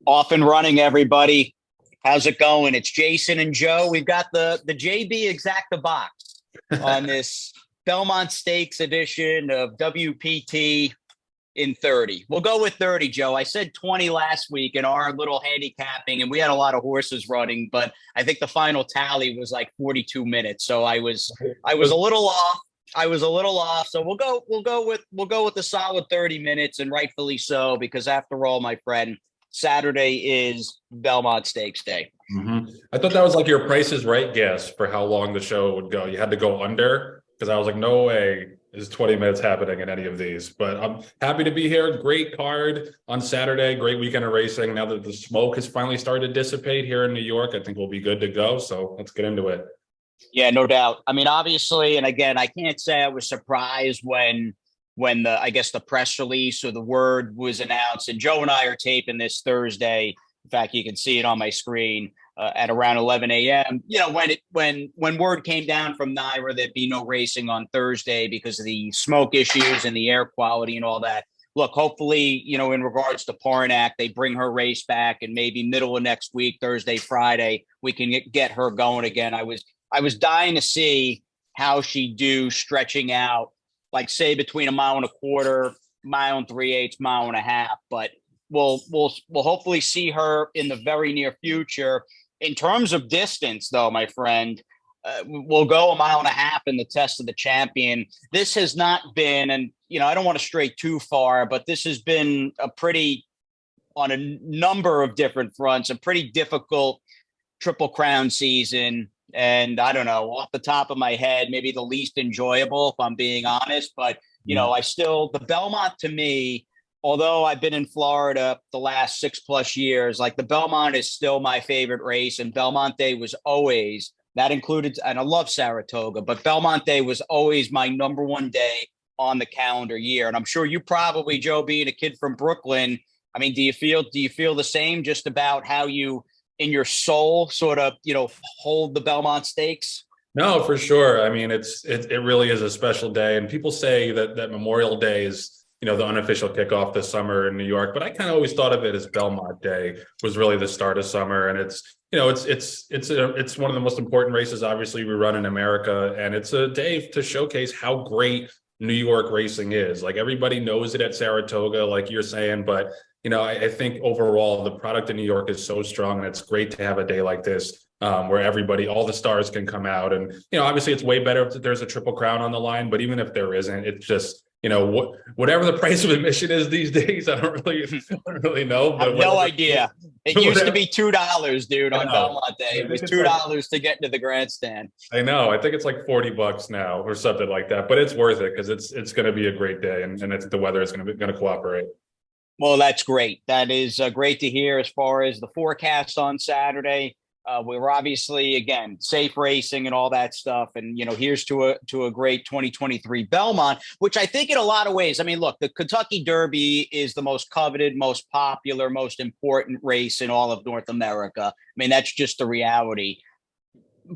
Off and running, everybody. How's it going? It's Jason and Joe. We've got the JB Exacta box on this Belmont Stakes edition of WPT in 30. We'll go with 30, Joe. I said 20 last week in our little handicapping, and we had a lot of horses running, but I think the final tally was like 42 minutes. So I was a little off. So we'll go with the solid 30 minutes, and rightfully so, because after all, my friend, Saturday is Belmont Stakes Day. Mm-hmm. I thought that was like your Price is Right guess for how long the show would go. You had to go under, because I was like, no way is 20 minutes happening in any of these. But I'm happy to be here. Great card on Saturday. Great weekend of racing. Now that the smoke has finally started to dissipate here in New York, I think we'll be good to go. So let's get into it. Yeah, no doubt. I mean, obviously, and again, I can't say I was surprised when the press release or the word was announced. And Joe and I are taping this Thursday. In fact, you can see it on my screen at around 11 a.m. You know, when word came down from NYRA there'd be no racing on Thursday because of the smoke issues and the air quality and all that. Look, hopefully, you know, in regards to Parnak, they bring her race back, and maybe middle of next week, Thursday, Friday, we can get her going again. I was dying to see how she do stretching out, like say between a mile and a quarter, mile and 3/8, mile and a half. But we'll hopefully see her in the very near future. In terms of distance, though, my friend, we'll go a mile and a half in the Test of the Champion. This has not been, and you know, I don't want to stray too far, but this has been on a number of different fronts, a pretty difficult Triple Crown season. And I don't know, off the top of my head, maybe the least enjoyable, if I'm being honest. But, you know, the Belmont to me, although I've been in Florida the last 6+ years, like the Belmont is still my favorite race. And Belmont Day was always, that included, and I love Saratoga, but Belmont Day was always my number one day on the calendar year. And I'm sure you probably, Joe, being a kid from Brooklyn, I mean, do you feel the same just about how you, in your soul, sort of, you know, hold the Belmont Stakes? No, for sure. I mean, it really is a special day. And people say that Memorial Day is, you know, the unofficial kickoff this summer in New York. But I kind of always thought of it as Belmont Day was really the start of summer. And it's, you know, it's one of the most important races, obviously, we run in America. And it's a day to showcase how great New York racing is. Like, everybody knows it at Saratoga, like you're saying, but you know, I think overall the product in New York is so strong, and it's great to have a day like this where everybody, all the stars can come out. And, you know, obviously it's way better if there's a Triple Crown on the line, but even if there isn't, it's just, you know, whatever the price of admission is these days, I don't really know. But I have no idea. It used to be $2, dude, on Belmont Day. It was $2 to get into the grandstand. I know. I think it's like $40 now or something like that, but it's worth it because it's going to be a great day, and the weather is going to cooperate. Well, that's great. That is great to hear as far as the forecast on Saturday. We were obviously, again, safe racing and all that stuff. And, you know, here's to a great 2023 Belmont, which I think in a lot of ways, I mean, look, the Kentucky Derby is the most coveted, most popular, most important race in all of North America. I mean, that's just the reality.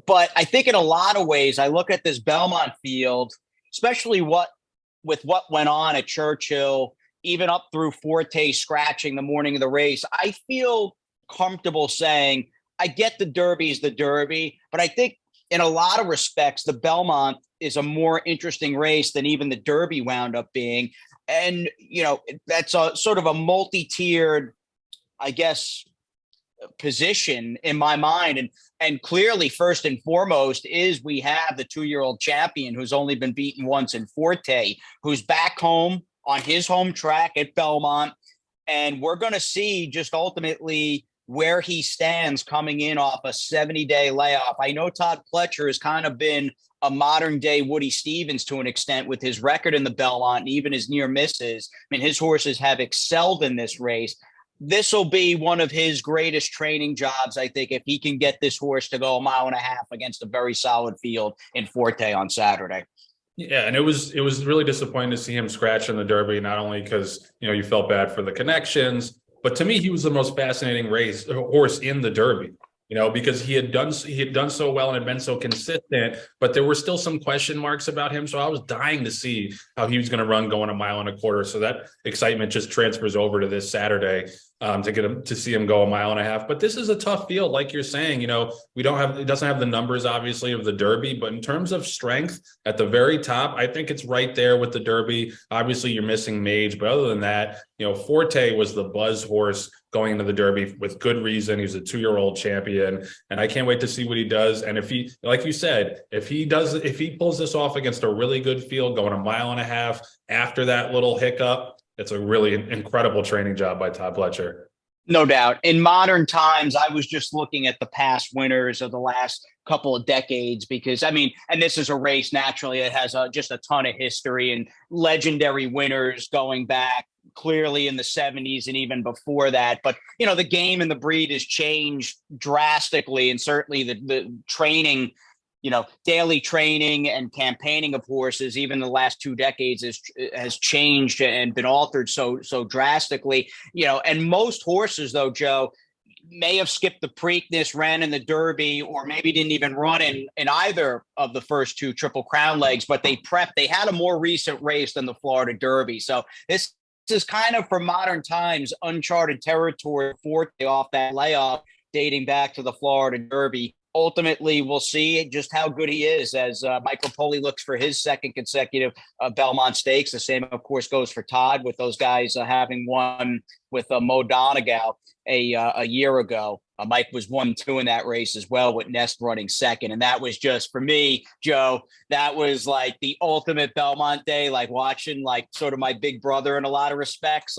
But I think in a lot of ways, I look at this Belmont field, especially with what went on at Churchill, even up through Forte scratching the morning of the race, I feel comfortable saying I get the Derby is the Derby, but I think in a lot of respects, the Belmont is a more interesting race than even the Derby wound up being. And, you know, that's a sort of a multi-tiered, I guess, position in my mind. And clearly, first and foremost, is we have the 2-year-old champion who's only been beaten once in Forte, who's back home on his home track at Belmont. And we're going to see just ultimately where he stands coming in off a 70-day layoff. I know Todd Pletcher has kind of been a modern day Woody Stevens to an extent with his record in the Belmont and even his near misses. I mean, his horses have excelled in this race. This will be one of his greatest training jobs, I think, if he can get this horse to go a mile and a half against a very solid field in Forte on Saturday. Yeah, and it was really disappointing to see him scratch in the Derby, not only because, you know, you felt bad for the connections, but to me, he was the most fascinating horse in the Derby. You know, because he had done so well and had been so consistent, but there were still some question marks about him. So I was dying to see how he was going to run going a mile and a quarter. So that excitement just transfers over to this Saturday. to get him to see him go a mile and a half. But this is a tough field, like you're saying. It doesn't have the numbers obviously of the Derby, but in terms of strength at the very top, I think it's right there with the Derby. Obviously, you're missing Mage, but other than that, Forte was the buzz horse going into the Derby with good reason. He's a 2-year-old champion, and I can't wait to see what he does. And if he, like you said, if he pulls this off against a really good field, going a mile and a half after that little hiccup, it's a really incredible training job by Todd Pletcher. No doubt. In modern times, I was just looking at the past winners of the last couple of decades because, and this is a race, naturally, it has just a ton of history and legendary winners going back clearly in the 70s and even before that. But, the game and the breed has changed drastically, and certainly the training, daily training and campaigning of horses, even the last 2 decades has changed and been altered so drastically, and most horses though, Joe, may have skipped the Preakness, ran in the Derby, or maybe didn't even run in either of the first 2 Triple Crown legs, but they had a more recent race than the Florida Derby. So this is kind of, for modern times, uncharted territory for off that layoff dating back to the Florida Derby. Ultimately, we'll see just how good he is as Michael Poli looks for his second consecutive Belmont Stakes. The same, of course, goes for Todd, with those guys having won with Mo Donegal a year ago. Mike was 1-2 in that race as well, with Nest running second. And that was just, for me, Joe, that was like the ultimate Belmont day, like watching sort of my big brother in a lot of respects,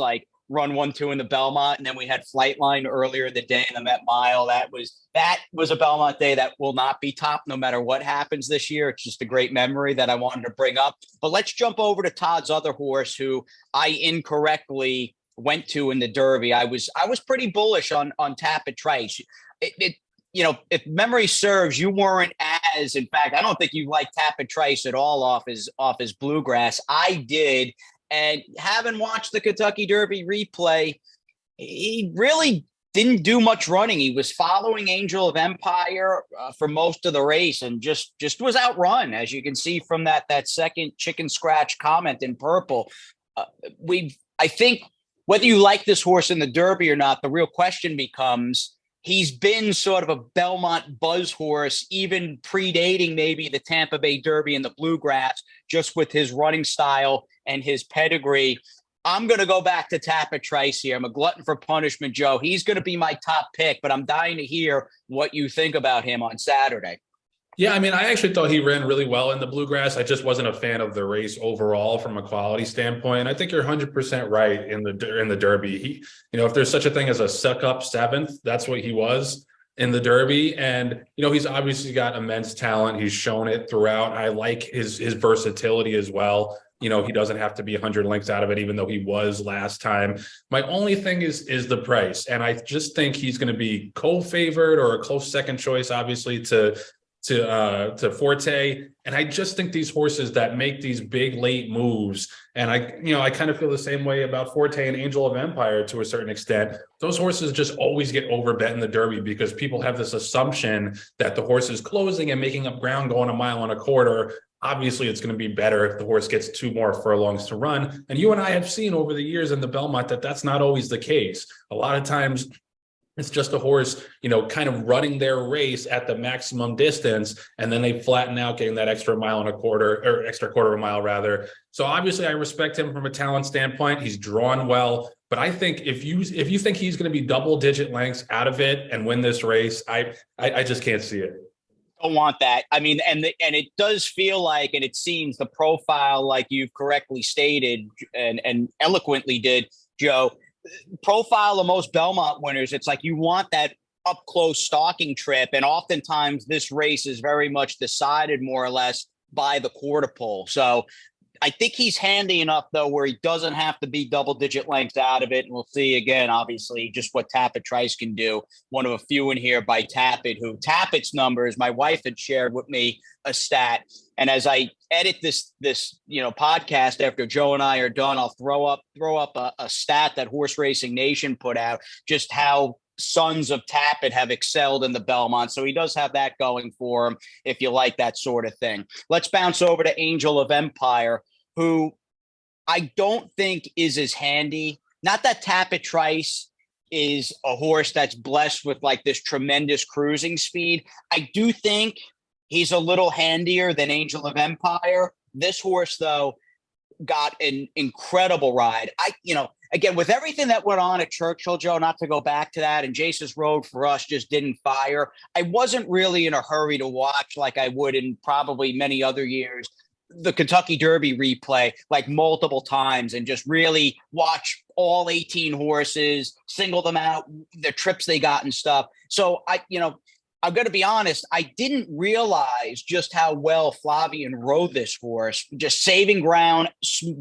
run 1-2 in the Belmont. And then we had Flightline earlier in the day in the Met Mile. That was a Belmont day that will not be topped no matter what happens this year. It's just a great memory that I wanted to bring up. But let's jump over to Todd's other horse, who I incorrectly went to in the Derby. I was pretty bullish on Tapit Trice. If memory serves, you weren't as, in fact, I don't think you liked Tapit Trice at all off his Bluegrass. I did. And having watched the Kentucky Derby replay, he really didn't do much running. He was following Angel of Empire for most of the race and just was outrun, as you can see from that second chicken scratch comment in purple. I think whether you like this horse in the Derby or not, the real question becomes, he's been sort of a Belmont buzz horse, even predating maybe the Tampa Bay Derby and the Bluegrass, just with his running style and his pedigree. I'm going to go back to Tapit Trice here. I'm a glutton for punishment, Joe. He's going to be my top pick, but I'm dying to hear what you think about him on Saturday. Yeah, I actually thought he ran really well in the Bluegrass. I just wasn't a fan of the race overall from a quality standpoint. I think you're 100% right in the Derby. He, if there's such a thing as a suck-up 7th, that's what he was in the Derby. And, he's obviously got immense talent. He's shown it throughout. I like his versatility as well. He doesn't have to be 100 lengths out of it, even though he was last time. My only thing is the price. And I just think he's going to be co-favored or a close second choice, obviously, to Forte. And I just think these horses that make these big late moves, and I kind of feel the same way about Forte and Angel of Empire to a certain extent. Those horses just always get overbet in the Derby because people have this assumption that the horse is closing and making up ground going a mile and a quarter. Obviously, it's going to be better if the horse gets 2 more furlongs to run. And you and I have seen over the years in the Belmont that that's not always the case. A lot of times, it's just a horse, kind of running their race at the maximum distance, and then they flatten out, getting that extra mile and a quarter, or extra quarter of a mile rather. So obviously I respect him from a talent standpoint. He's drawn well, but I think if you think he's going to be double-digit lengths out of it and win this race, I just can't see it. Don't want that. And it does feel like, and it seems the profile, like you've correctly stated and eloquently did, Joe, profile of most Belmont winners, it's like you want that up close stalking trip. And oftentimes this race is very much decided more or less by the quarter pole. So I think he's handy enough, though, where he doesn't have to be double-digit lengths out of it. And we'll see, again, obviously, just what Tapit Trice can do. One of a few in here by Tapit, who Tapit's numbers, my wife had shared with me a stat. And as I edit this podcast after Joe and I are done, I'll throw up a stat that Horse Racing Nation put out, just how sons of Tapit have excelled in the Belmont. So he does have that going for him if you like that sort of thing. Let's bounce over to Angel of Empire, who I don't think is as handy. Not that Tapit Trice is a horse that's blessed with like this tremendous cruising speed. I do think he's a little handier than Angel of Empire. This horse, though, got an incredible ride. Again, with everything that went on at Churchill, Joe, not to go back to that, and Jace's Road for us just didn't fire. I wasn't really in a hurry to watch like I would in probably many other years the Kentucky Derby replay like multiple times and just really watch all 18 horses, single them out, the trips they got and stuff. So I'm going to be honest, I didn't realize just how well Flavien rode this horse, just saving ground,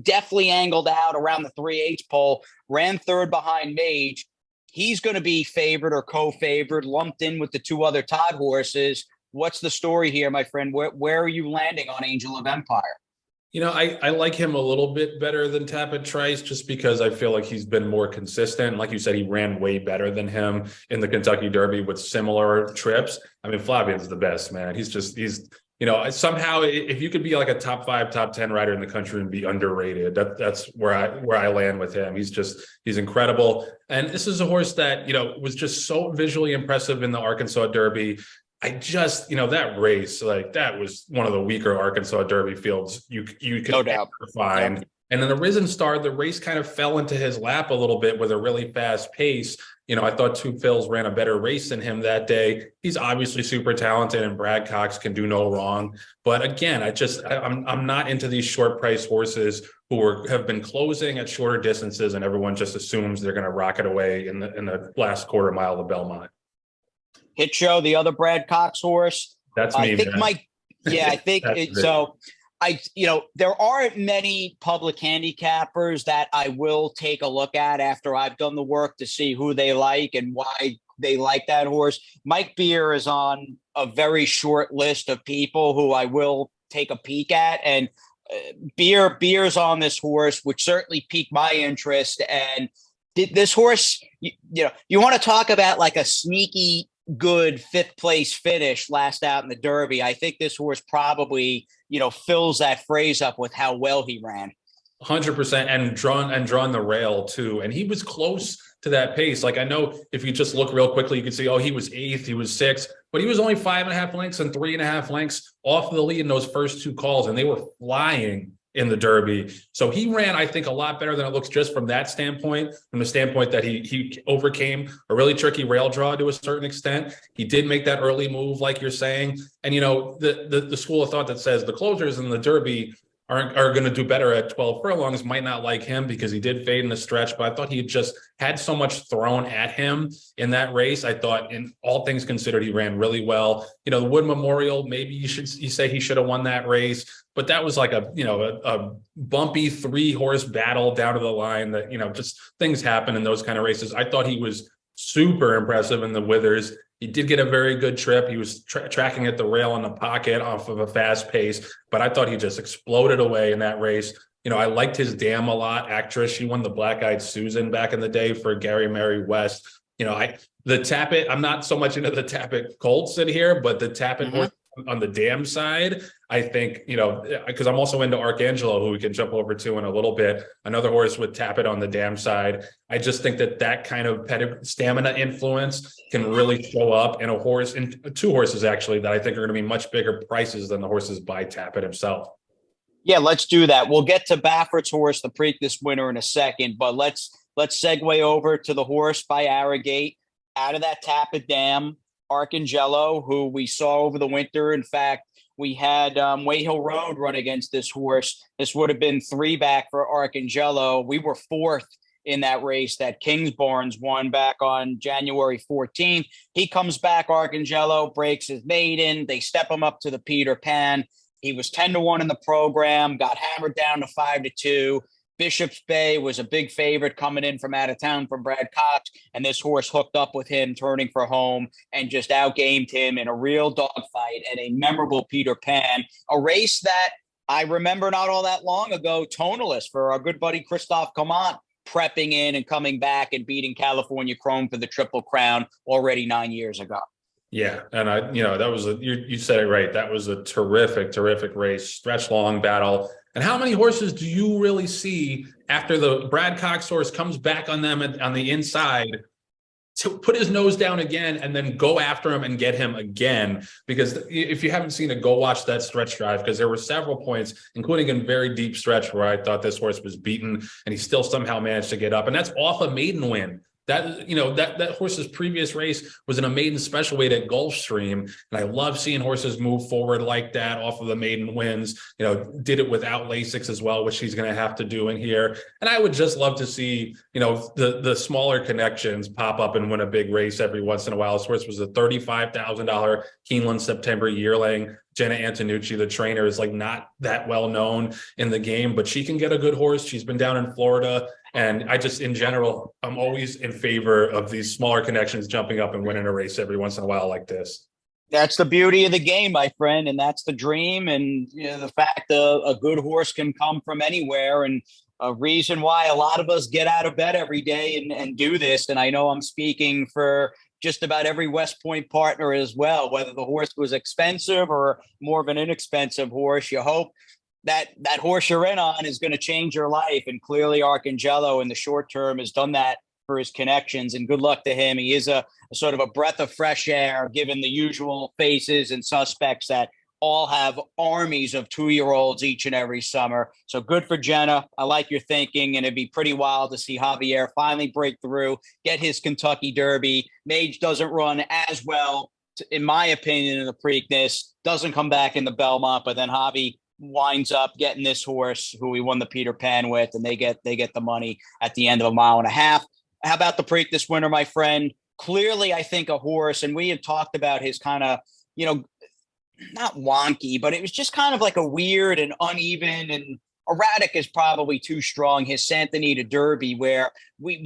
definitely angled out around the 3/8 pole, ran third behind Mage. He's going to be favored or co-favored, lumped in with the two other Todd horses. What's the story here, my friend? Where are you landing on Angel of Empire? I like him a little bit better than Tapit Trice just because I feel like he's been more consistent. Like you said, he ran way better than him in the Kentucky Derby with similar trips. I mean, Flavien's the best, man. He's somehow if you could be like a top 5, top 10 rider in the country and be underrated, that's where I land with him. He's incredible. And this is a horse that, was just so visually impressive in the Arkansas Derby. That race, like that was one of the weaker Arkansas Derby fields you could no doubt find. Yep. And then the Risen Star, the race kind of fell into his lap a little bit with a really fast pace. I thought Two Phils ran a better race than him that day. He's obviously super talented, and Brad Cox can do no wrong. But again, I'm not into these short price horses who have been closing at shorter distances, and everyone just assumes they're going to rocket away in the last quarter mile of Belmont. Hit Show, the other Brad Cox horse. That's me. I think I think so. There aren't many public handicappers that I will take a look at after I've done the work to see who they like and why they like that horse. Mike Beer is on a very short list of people who I will take a peek at, and Beer's on this horse, which certainly piqued my interest. And this horse, you want to talk about like a sneaky good 5th place finish last out in the Derby. I think this horse probably, fills that phrase up with how well he ran. 100% and drawn the rail too. And he was close to that pace. Like I know if you just look real quickly, you can see, he was 8th, he was 6th, but he was only 5.5 lengths and 3.5 lengths off the lead in those first 2 calls. And they were flying in the Derby. So he ran, I think, a lot better than it looks just from that standpoint, from the standpoint that he overcame a really tricky rail draw to a certain extent. He did make that early move, like you're saying. And, the school of thought that says the closers in the Derby are going to do better at 12 furlongs might not like him because he did fade in the stretch, but I thought he just had so much thrown at him in that race. I thought in all things considered, he ran really well. The Wood Memorial, maybe you say he should have won that race, but that was like a bumpy 3-horse battle down to the line that, just things happen in those kind of races. I thought he was super impressive in the Withers. He did get a very good trip. He was tracking at the rail in the pocket off of a fast pace, but I thought he just exploded away in that race. I liked his dam a lot. Actress, she won the Black Eyed Susan back in the day for Gary Mary West. The Tapit, I'm not so much into the Tapit Colts in here, but the Tapit horse on the dam side, I think, because I'm also into Arcangelo, who we can jump over to in a little bit, another horse with Tapit on the dam side. I just think that kind of stamina influence can really show up in a horse, in 2 horses actually, that I think are going to be much bigger prices than the horses by Tapit himself. Yeah, let's do that. We'll get to Baffert's horse, the Preakness winner, in a second, but let's segue over to the horse by Arrogate out of that Tapit dam. Arcangelo, who we saw over the winter. In fact, we had Wayhill Road run against this horse. This would have been 3 back for Arcangelo. We were 4th in that race that Kingsbarns won back on January 14th. He comes back, Arcangelo, breaks his maiden. They step him up to the Peter Pan. He was 10-1 in the program, got hammered down to 5-2. Bishop's Bay was a big favorite coming in from out of town from Brad Cox, and this horse hooked up with him, turning for home, and just outgamed him in a real dogfight and a memorable Peter Pan, a race that I remember not all that long ago, tonalist for our good buddy Christophe Comont, prepping in and coming back and beating California Chrome for the Triple Crown already 9 years ago. Yeah. And that was you said it right. That was a terrific race, stretch long battle. And how many horses do you really see after the Brad Cox horse comes back on them on the inside to put his nose down again and then go after him and get him again. Because if you haven't seen it, go watch that stretch drive, because there were several points, including a very deep stretch, where I thought this horse was beaten and he still somehow managed to get up. And that's off a maiden win. That, you know, that horse's previous race was in a maiden special weight at Gulfstream. And I love seeing horses move forward like that off of the maiden wins. You know, did it without Lasix as well, which she's going to have to do in here. And I would just love to see, you know, the smaller connections pop up and win a big race every once in a while. This horse was a $35,000 Keeneland September yearling. Jenna Antonucci, the trainer, is like not that well known in the game, but she can get a good horse. She's been down in Florida. And I just, in general, I'm always in favor of these smaller connections jumping up and winning a race every once in a while like this. That's the beauty of the game, my friend, and that's the dream. And you know, the fact a good horse can come from anywhere, and a reason why a lot of us get out of bed every day and do this. And I know I'm speaking for just about every West Point partner as well, whether the horse was expensive or more of an inexpensive horse. You hope that horse you're in on is going to change your life. And clearly Arcangelo in the short term has done that for his connections, and good luck to him. He is a sort of a breath of fresh air, given the usual faces and suspects that all have armies of 2-year-olds each and every summer. So good for Jenna. I like your thinking, and it'd be pretty wild to see Javier finally break through, get his Kentucky Derby. Mage doesn't run as well, in my opinion, in the Preakness, doesn't come back in the Belmont, but then Javi winds up getting this horse who he won the Peter Pan with, and they get the money at the end of a mile and a half. How about the Preakness winner, my friend? Clearly, I think a horse, and we had talked about his kind of, you know, not wonky, but it was just kind of like a weird and uneven, and erratic is probably too strong, his Santa Anita Derby, where we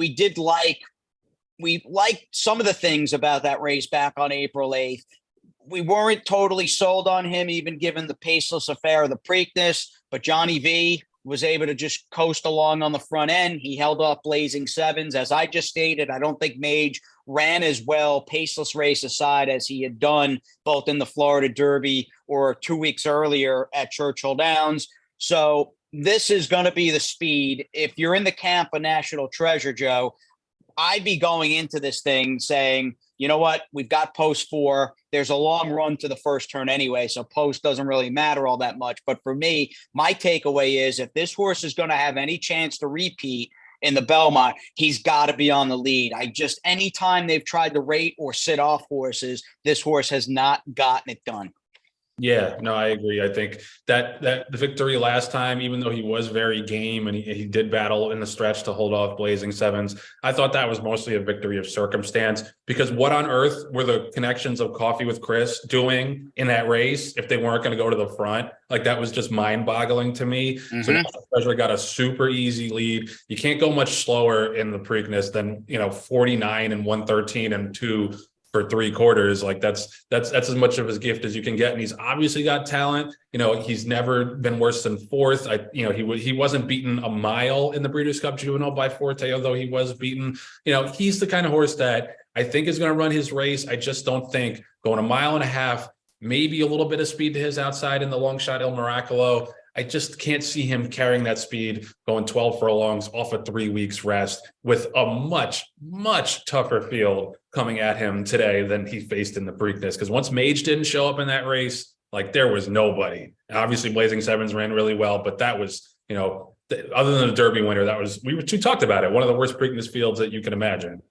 liked some of the things about that race back on April 8th. We weren't totally sold on him, even given the paceless affair of the Preakness, but Johnny V was able to just coast along on the front end. He held off Blazing Sevens. As I just stated, I don't think Mage ran as well, paceless race aside, as he had done both in the Florida Derby or 2 weeks earlier at Churchill Downs. So this is going to be the speed. If you're in the camp of National Treasure, Joe, I'd be going into this thing saying, you know what, we've got post 4. There's a long run to the first turn anyway, so post doesn't really matter all that much. But for me, my takeaway is if this horse is going to have any chance to repeat in the Belmont, he's got to be on the lead. Anytime they've tried to rate or sit off horses, this horse has not gotten it done. Yeah, no, I agree. I think that the victory last time, even though he was very game and he did battle in the stretch to hold off Blazing Sevens, I thought that was mostly a victory of circumstance, because what on earth were the connections of Coffee with Chris doing in that race if they weren't going to go to the front? Like, that was just mind-boggling to me. Mm-hmm. So Treasure got a super easy lead. You can't go much slower in the Preakness than, 49 and 113 and 2 for 3/4. Like that's as much of his gift as you can get. And he's obviously got talent. He's never been worse than 4th. He wasn't beaten a mile in the Breeders' Cup Juvenile by Forte, although he was beaten. He's the kind of horse that I think is going to run his race. I just don't think going a mile and a half, maybe a little bit of speed to his outside in the long shot El Miracolo. I just can't see him carrying that speed going 12 furlongs off a 3 weeks rest with a much, much tougher field coming at him today than he faced in the Preakness. Because once Mage didn't show up in that race, like, there was nobody. Obviously, Blazing Sevens ran really well, but that was, other than the Derby winner, we talked about it, one of the worst Preakness fields that you can imagine.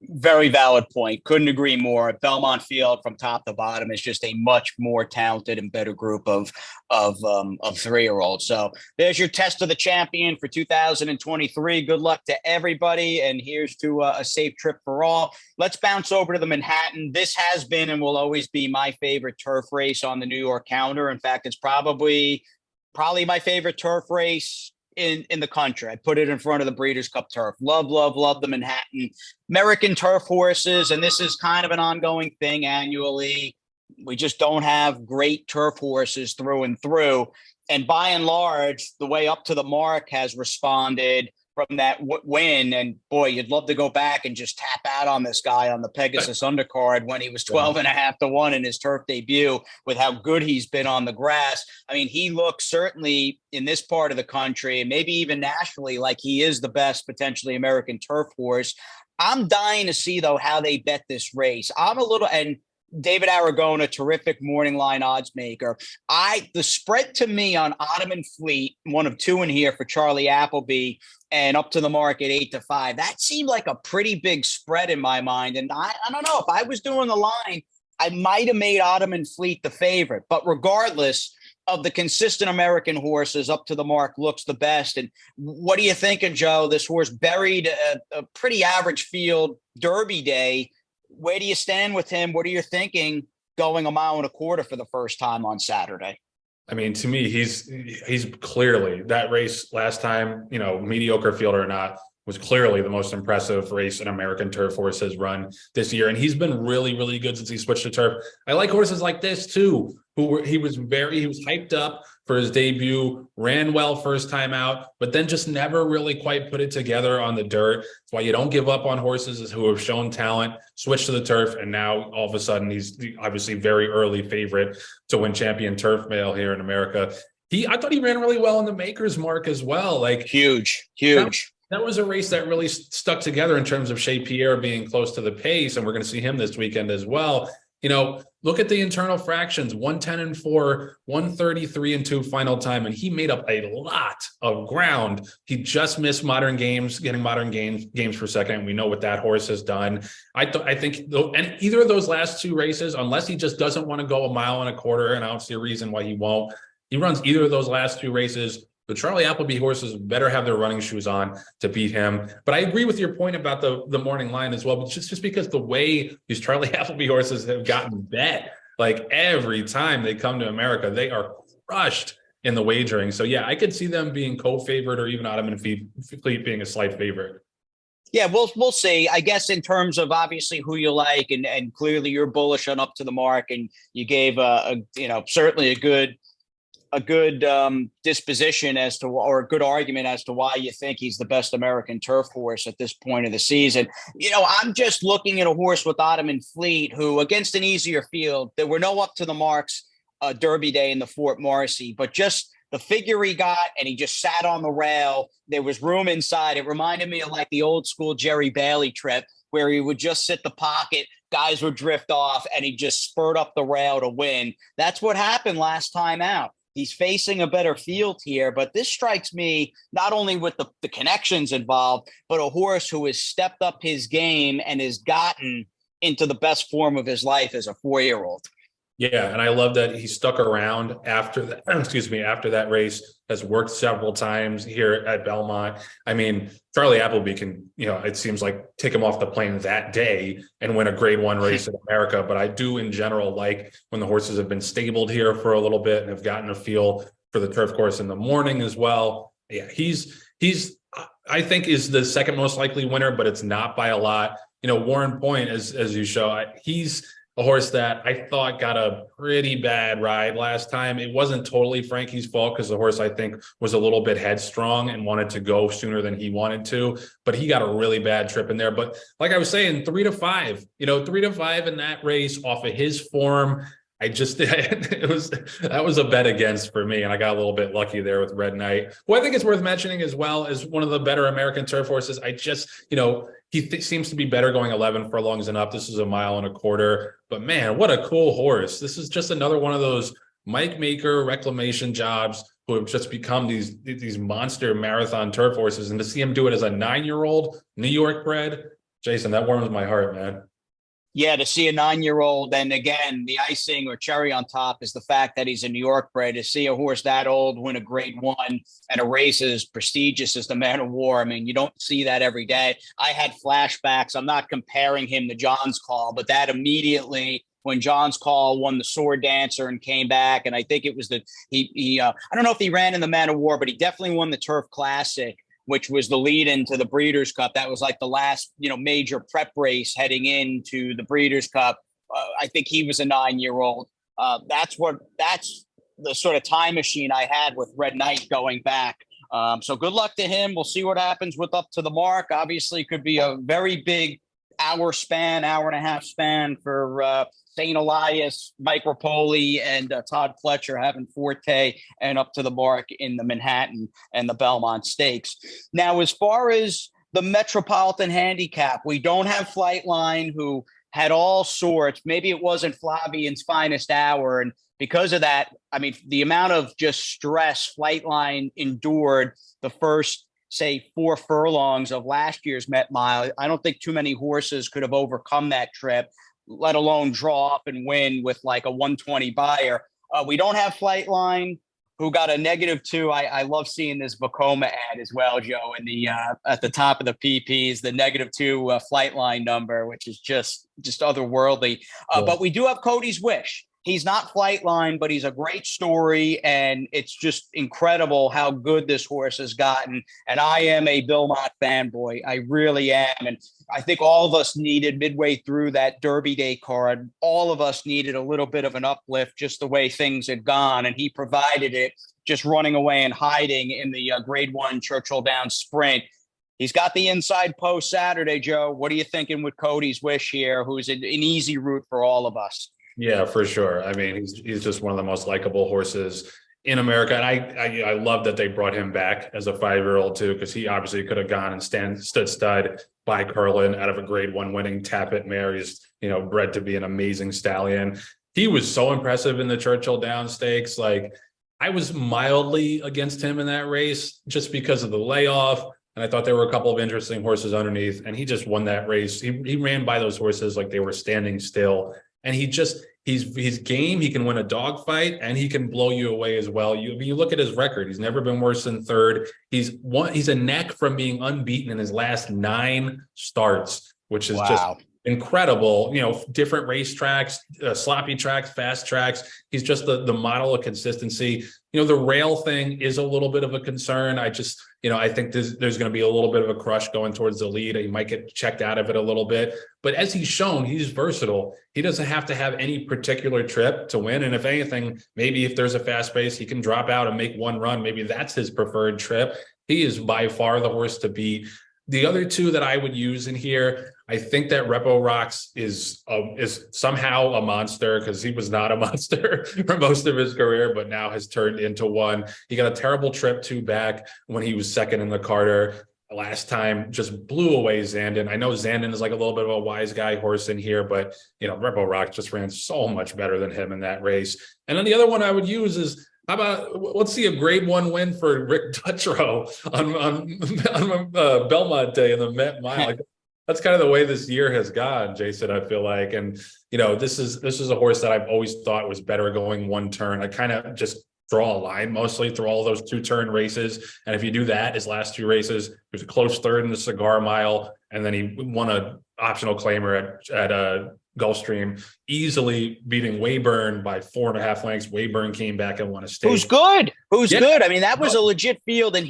Very valid point. Couldn't agree more. Belmont Field from top to bottom is just a much more talented and better group of 3-year-olds. So there's your test of the champion for 2023. Good luck to everybody. And here's to a safe trip for all. Let's bounce over to the Manhattan. This has been and will always be my favorite turf race on the New York calendar. In fact, it's probably my favorite turf race in the country. I put it in front of the Breeders' Cup turf. Love the Manhattan American turf horses. And this is kind of an ongoing thing annually. We just don't have great turf horses through and through. And by and large, the way Up to the Mark has responded from that win. And boy, you'd love to go back and just tap out on this guy on the Pegasus undercard when he was 12.5 to 1 in his turf debut, with how good he's been on the grass. I mean, he looks certainly in this part of the country and maybe even nationally like he is the best potentially American turf horse. I'm dying to see, though, how they bet this race. And David Aragona, terrific morning line odds maker. The spread to me on Ottoman Fleet, one of two in here for Charlie Appleby, and up to the market 8-5. That seemed like a pretty big spread in my mind. And I don't know, if I was doing the line, I might have made Ottoman Fleet the favorite. But regardless of the consistent American horses, up to the mark looks the best. And what are you thinking, Joe? This horse buried a pretty average field Derby day. Where do you stand with him? What are you thinking going 1.25 miles for the first time on Saturday? I mean, to me, he's clearly, that race last time, mediocre field or not, was clearly the most impressive race an American turf horse has run this year. And he's been really, really good since he switched to turf. I like horses like this too, he was hyped up for his debut, ran well first time out, but then just never really quite put it together on the dirt. That's why you don't give up on horses who have shown talent, switch to the turf, and now all of a sudden he's obviously very early favorite to win Champion Turf Mail here in America. I thought he ran really well in the Maker's Mark as well. Like huge. That was a race that really stuck together in terms of Shea Pierre being close to the pace, and we're going to see him this weekend as well. Look at the internal fractions, 110-4, 133-2 final time, and he made up a lot of ground. He just missed Modern Games, getting Modern Games for second. We know what that horse has done. I think, and either of those last two races, unless he just doesn't want to go 1.25 miles, and I don't see a reason why he won't, he runs either of those last two races. The Charlie Appleby horses better have their running shoes on to beat him. But I agree with your point about the morning line as well. But just because the way these Charlie Appleby horses have gotten bet, like every time they come to America, they are crushed in the wagering. So yeah, I could see them being co-favorite or even Ottoman Fleet being a slight favorite. Yeah, we'll see. I guess in terms of obviously who you like, and clearly you're bullish on Up to the Mark, and you gave certainly a good disposition as to, or a good argument as to why you think he's the best American turf horse at this point of the season. I'm just looking at a horse with Ottoman Fleet, who against an easier field, there were no Up to the Marks Derby day in the Fort Marcy, but just the figure he got, and he just sat on the rail. There was room inside. It reminded me of like the old school Jerry Bailey trip, where he would just sit the pocket, guys would drift off, and he'd just spurt up the rail to win. That's what happened last time out. He's facing a better field here, but this strikes me not only with the connections involved, but a horse who has stepped up his game and has gotten into the best form of his life as a 4-year-old. Yeah, and I love that he stuck around after that. After that race, has worked several times here at Belmont. I mean, Charlie Appleby can, it seems like, take him off the plane that day and win a Grade 1 race in America. But I do, in general, like when the horses have been stabled here for a little bit and have gotten a feel for the turf course in the morning as well. Yeah, he's I think is the second most likely winner, but it's not by a lot. Warren Point, as you show, he's a horse that I thought got a pretty bad ride last time. It wasn't totally Frankie's fault, because the horse, I think, was a little bit headstrong and wanted to go sooner than he wanted to, but he got a really bad trip in there. But like I was saying, 3-5, 3-5 in that race off of his form. That was a bet against for me, and I got a little bit lucky there with Red Knight, who I think it's worth mentioning as well as one of the better American turf horses. He seems to be better going 11 furlongs and up. This is 1.25 miles, but man, what a cool horse. This is just another one of those Mike Maker reclamation jobs who have just become these monster marathon turf horses. And to see him do it as a 9-year-old New York bred, Jason, that warms my heart, man. Yeah, to see a 9-year-old, and again, the icing or cherry on top is the fact that he's a New York bred. To see a horse that old win a Grade 1 at a race as prestigious as the Man of War, I mean, you don't see that every day. I had flashbacks. I'm not comparing him to John's Call, but that immediately, when John's Call won the Sword Dancer and came back, and I think it was I don't know if he ran in the Man of War, but he definitely won the Turf Classic, which was the lead into the Breeders' Cup. That was like the last, major prep race heading into the Breeders' Cup. I think he was a 9-year-old. That's the sort of time machine I had with Red Knight going back. So good luck to him. We'll see what happens with Up to the Mark. Obviously, could be a very big hour and a half span for St. Elias, Mike Rapoli, and Todd Fletcher having Forte and Up to the Mark in the Manhattan and the Belmont Stakes. Now, as far as the Metropolitan Handicap. We don't have Flightline, who had all sorts. Maybe it wasn't Flavian's finest hour. And because of that, I mean, the amount of just stress Flightline endured the first, say, 4 furlongs of last year's Met Mile, I don't think too many horses could have overcome that trip, let alone draw up and win with like a 120 buyer. We don't have Flightline, who got a -2. I love seeing this Vacoma ad as well, Joe, in the at the top of the PPs, the -2 Flightline number, which is just otherworldly. But we do have Cody's Wish. He's not Flightline, but he's a great story, and it's just incredible how good this horse has gotten. And I am a Belmont fanboy. I really am. And I think all of us needed, midway through that Derby Day card, all of us needed a little bit of an uplift, just the way things had gone. And he provided it, just running away and hiding in the Grade 1 Churchill Downs Sprint. He's got the inside post Saturday, Joe. What are you thinking with Cody's Wish here, who's an easy route for all of us? Yeah, for sure. I mean, he's just one of the most likable horses in America. And I love that they brought him back as a 5-year-old too, because he obviously could have gone and stood stud by Curlin out of a Grade 1 winning Tappet mare. He's, bred to be an amazing stallion. He was so impressive in the Churchill Downs Stakes. Like, I was mildly against him in that race just because of the layoff. And I thought there were a couple of interesting horses underneath, and he just won that race. He ran by those horses like they were standing still. And he's game. He can win a dogfight, and he can blow you away as well. You look at his record; he's never been worse than third. He's a neck from being unbeaten in his last 9 starts, which is just incredible. Different racetracks, sloppy tracks, fast tracks. He's just the model of consistency. The rail thing is a little bit of a concern. I think there's going to be a little bit of a crush going towards the lead. He might get checked out of it a little bit, but as he's shown, he's versatile. He doesn't have to have any particular trip to win. And if anything, maybe if there's a fast pace, he can drop out and make one run. Maybe that's his preferred trip. He is by far the horse to beat. The other two that I would use in here, I think that Repo Rocks is somehow a monster, because he was not a monster for most of his career, but now has turned into one. He got a terrible trip 2 back when he was second in the Carter. Last time just blew away Zandon. I know Zandon is like a little bit of a wise guy horse in here, but Repo Rocks just ran so much better than him in that race. And then the other one I would use is, how about, let's see a Grade 1 win for Rick Dutrow on Belmont Day in the Met Mile. That's kind of the way this year has gone, Jason, I feel like. And, this is a horse that I've always thought was better going 1 turn. I kind of just draw a line mostly through all those 2-turn races. And if you do that, his last 2 races, there's a close third in the Cigar Mile. And then he won a optional claimer at Gulfstream, easily beating Wayburn by 4.5 lengths. Wayburn came back and won a stage. Who's good? I mean, that was a legit field, and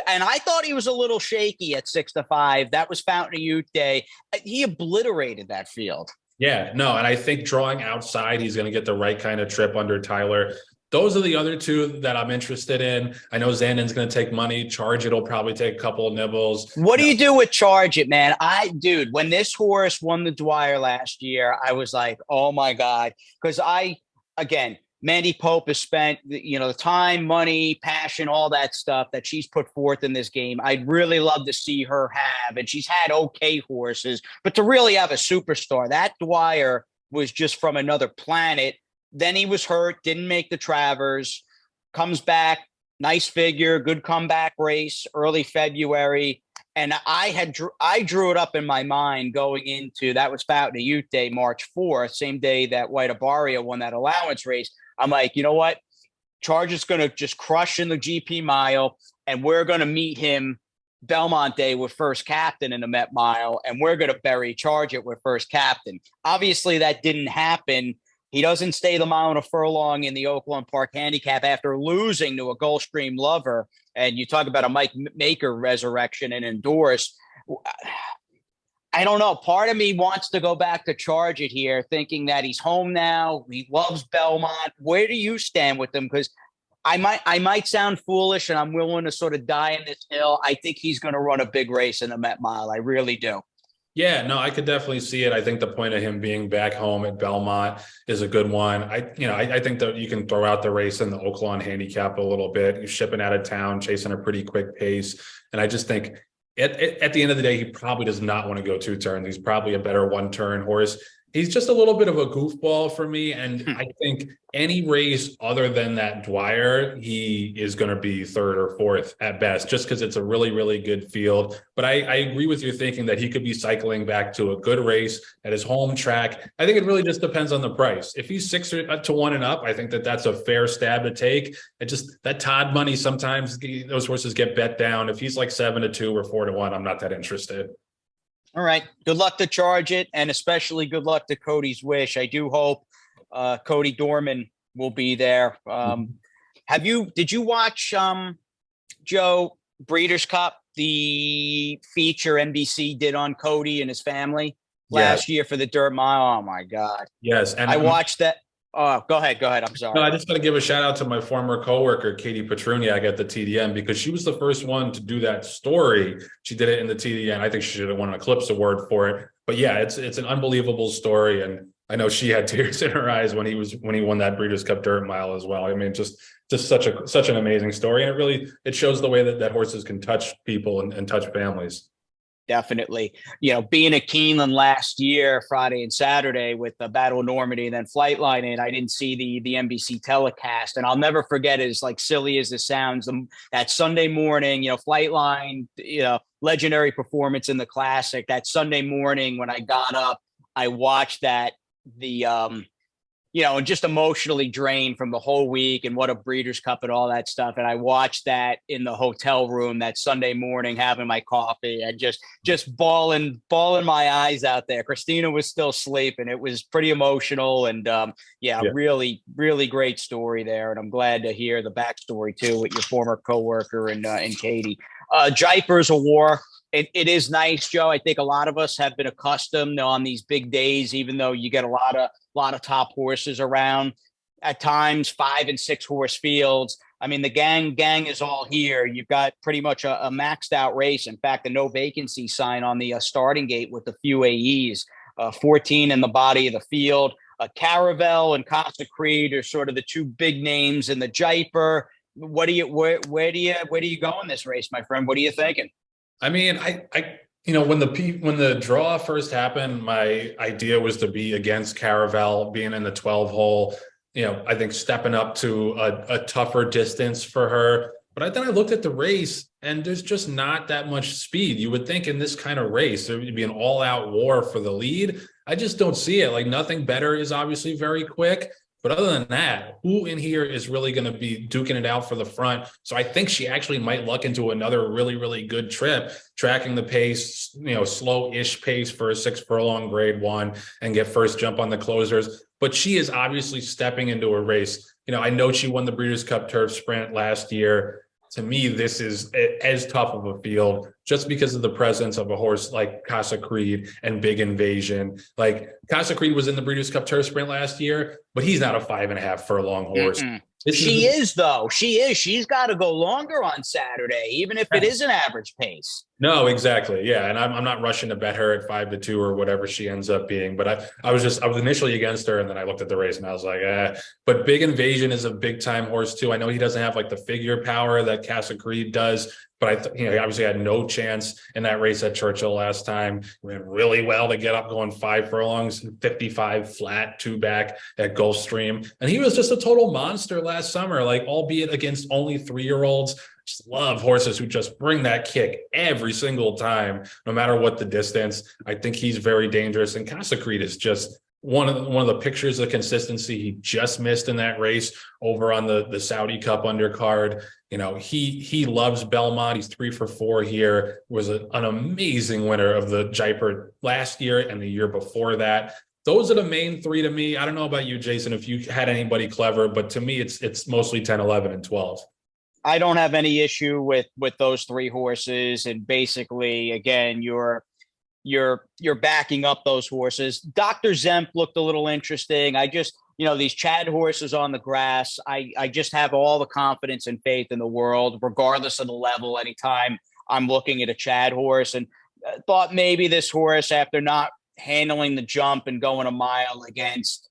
I thought he was a little shaky at 6-5. That was Fountain of Youth Day. He obliterated that field. Yeah, no, and I think drawing outside, he's going to get the right kind of trip under Tyler. Those are the other 2 that I'm interested in. I know Zandon's going to take money. Charge It'll probably take a couple of nibbles. What do you do with Charge It, man? When this horse won the Dwyer last year, I was like, oh my God. Because Mandy Pope has spent, the time, money, passion, all that stuff that she's put forth in this game. I'd really love to see her have, and she's had okay horses, but to really have a superstar, that Dwyer was just from another planet. Then he was hurt, didn't make the Travers, comes back, nice figure, good comeback race, early February. And I drew it up in my mind going into, that was Fountain of Youth Day, March 4th, same day that White Abaria won that allowance race. I'm like, you know what? Charge is going to just crush in the GP mile, and we're going to meet him Belmont Day with first captain in the Met Mile, and we're going to bury Charge It with first captain. Obviously, that didn't happen. He doesn't stay the mile and a furlong in the Oakland Park Handicap after losing to a Gulfstream Lover. And you talk about a Mike Maker resurrection and endorse. I don't know. Part of me wants to go back to Charge It here, thinking that he's home now. He loves Belmont. Where do you stand with him? Because I might sound foolish, and I'm willing to sort of die in this hill. I think he's going to run a big race in the Met Mile. I really do. Yeah, no, I could definitely see it. I think the point of him being back home at Belmont is a good one. I think that you can throw out the race in the Oaklawn handicap a little bit. He's shipping out of town, chasing a pretty quick pace. And I just think at the end of the day, he probably does not want to go 2 turns. He's probably a better 1 turn horse. He's just a little bit of a goofball for me. And I think any race other than that Dwyer, he is going to be third or fourth at best, just because it's a really, really good field. But I agree with your thinking that he could be cycling back to a good race at his home track. I think it really just depends on the price. If he's 6-1 and up, I think that that's a fair stab to take. It just, that Todd money, sometimes those horses get bet down. If he's like 7-2 or 4-1, I'm not that interested. All right. Good luck to Charge It, and especially good luck to Cody's Wish. I do hope Cody Dorman will be there. Did you watch Joe Breeders' Cup, the feature NBC did on Cody and his family last year for the Dirt Mile? Oh my God. Yes. And I watched that. Oh, go ahead. I'm sorry. No, I just got to give a shout out to my former coworker, Katie Petruniak at the TDM, because she was the first one to do that story. She did it in the TDM. I think she should have won an Eclipse Award for it. But yeah, it's an unbelievable story. And I know she had tears in her eyes when he won that Breeders' Cup Dirt Mile as well. I mean, just such an amazing story. And it shows the way that horses can touch people and touch families. Definitely. Being at Keeneland last year, Friday and Saturday with the Battle of Normandy and then Flightline, and I didn't see the NBC telecast. And I'll never forget, as like silly as this sounds, that Sunday morning, Flightline, legendary performance in the Classic. That Sunday morning when I got up, I watched that, and just emotionally drained from the whole week and what a Breeders' Cup and all that stuff. And I watched that in the hotel room that Sunday morning, having my coffee and just bawling my eyes out there. Christina was still sleeping. It was pretty emotional. And really, really great story there. And I'm glad to hear the backstory too with your former coworker and Katie. Jaipur's a war. It is nice, Joe. I think a lot of us have been accustomed on these big days, even though you get a lot of top horses around, at times 5 and 6 horse fields. I mean, the gang is all here. You've got pretty much a maxed out race. In fact, the no vacancy sign on the starting gate with a few AEs, 14 in the body of the field. Caravel and Casa Creed are sort of the two big names in the Jaipur. Where do you go in this race, my friend? What are you thinking? I mean, when the draw first happened, my idea was to be against Caravel being in the 12 hole. I think stepping up to a tougher distance for her. But then I looked at the race, and there's just not that much speed. You would think in this kind of race there would be an all-out war for the lead. I just don't see it. Like, Nothing Better is obviously very quick. But other than that, who in here is really going to be duking it out for the front? So I think she actually might luck into another really, really good trip, tracking the pace, slow-ish pace for a 6 furlong grade 1 and get first jump on the closers. But she is obviously stepping into a race. I know she won the Breeders' Cup Turf Sprint last year. To me, this is as tough of a field just because of the presence of a horse like Casa Creed and Big Invasion. Like, Casa Creed was in the Breeders' Cup Turf Sprint last year, but he's not a 5.5 furlong horse. She is. She's got to go longer on Saturday, even if it is an average pace. No, exactly. Yeah. And I'm not rushing to bet her at 5-2 or whatever she ends up being. But I was initially against her, and then I looked at the race and I was like, But Big Invasion is a big time horse too. I know he doesn't have like the figure power that Casa Creed does, but he obviously had no chance in that race at Churchill last time. He ran really well to get up going 5 furlongs, 55 flat, 2 back at Gulfstream. And he was just a total monster last summer, like, albeit against only 3-year-olds. Just love horses who just bring that kick every single time, no matter what the distance. I think he's very dangerous. And Casa Creed is just one of the pictures of consistency. He just missed in that race over on the Saudi Cup undercard. He loves Belmont. He's 3 for 4 here. Was an amazing winner of the Jaipur last year and the year before that. Those are the main 3 to me. I don't know about you, Jason, if you had anybody clever, but to me, it's mostly 10, 11, and 12. I don't have any issue with those 3 horses. And basically, again, you're backing up those horses. Dr. Zemp looked a little interesting. I just, these Chad horses on the grass, I just have all the confidence and faith in the world, regardless of the level, anytime I'm looking at a Chad horse. And thought maybe this horse, after not handling the jump and going a mile against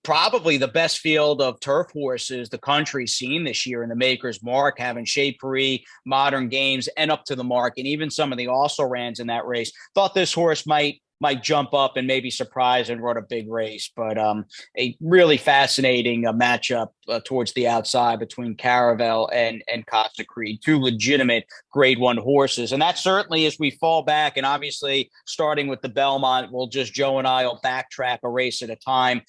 probably the best field of turf horses the country's seen this year in the Maker's Mark, having Chez Paree, Modern Games, and Up to the Mark, and even some of the also rans in that race. Thought this horse might jump up and maybe surprise and run a big race. But a really fascinating matchup towards the outside between Caravel and Costa Creed, two legitimate grade one horses. And that certainly, as we fall back, and obviously starting with the Belmont, Joe and I will backtrack a race at a time,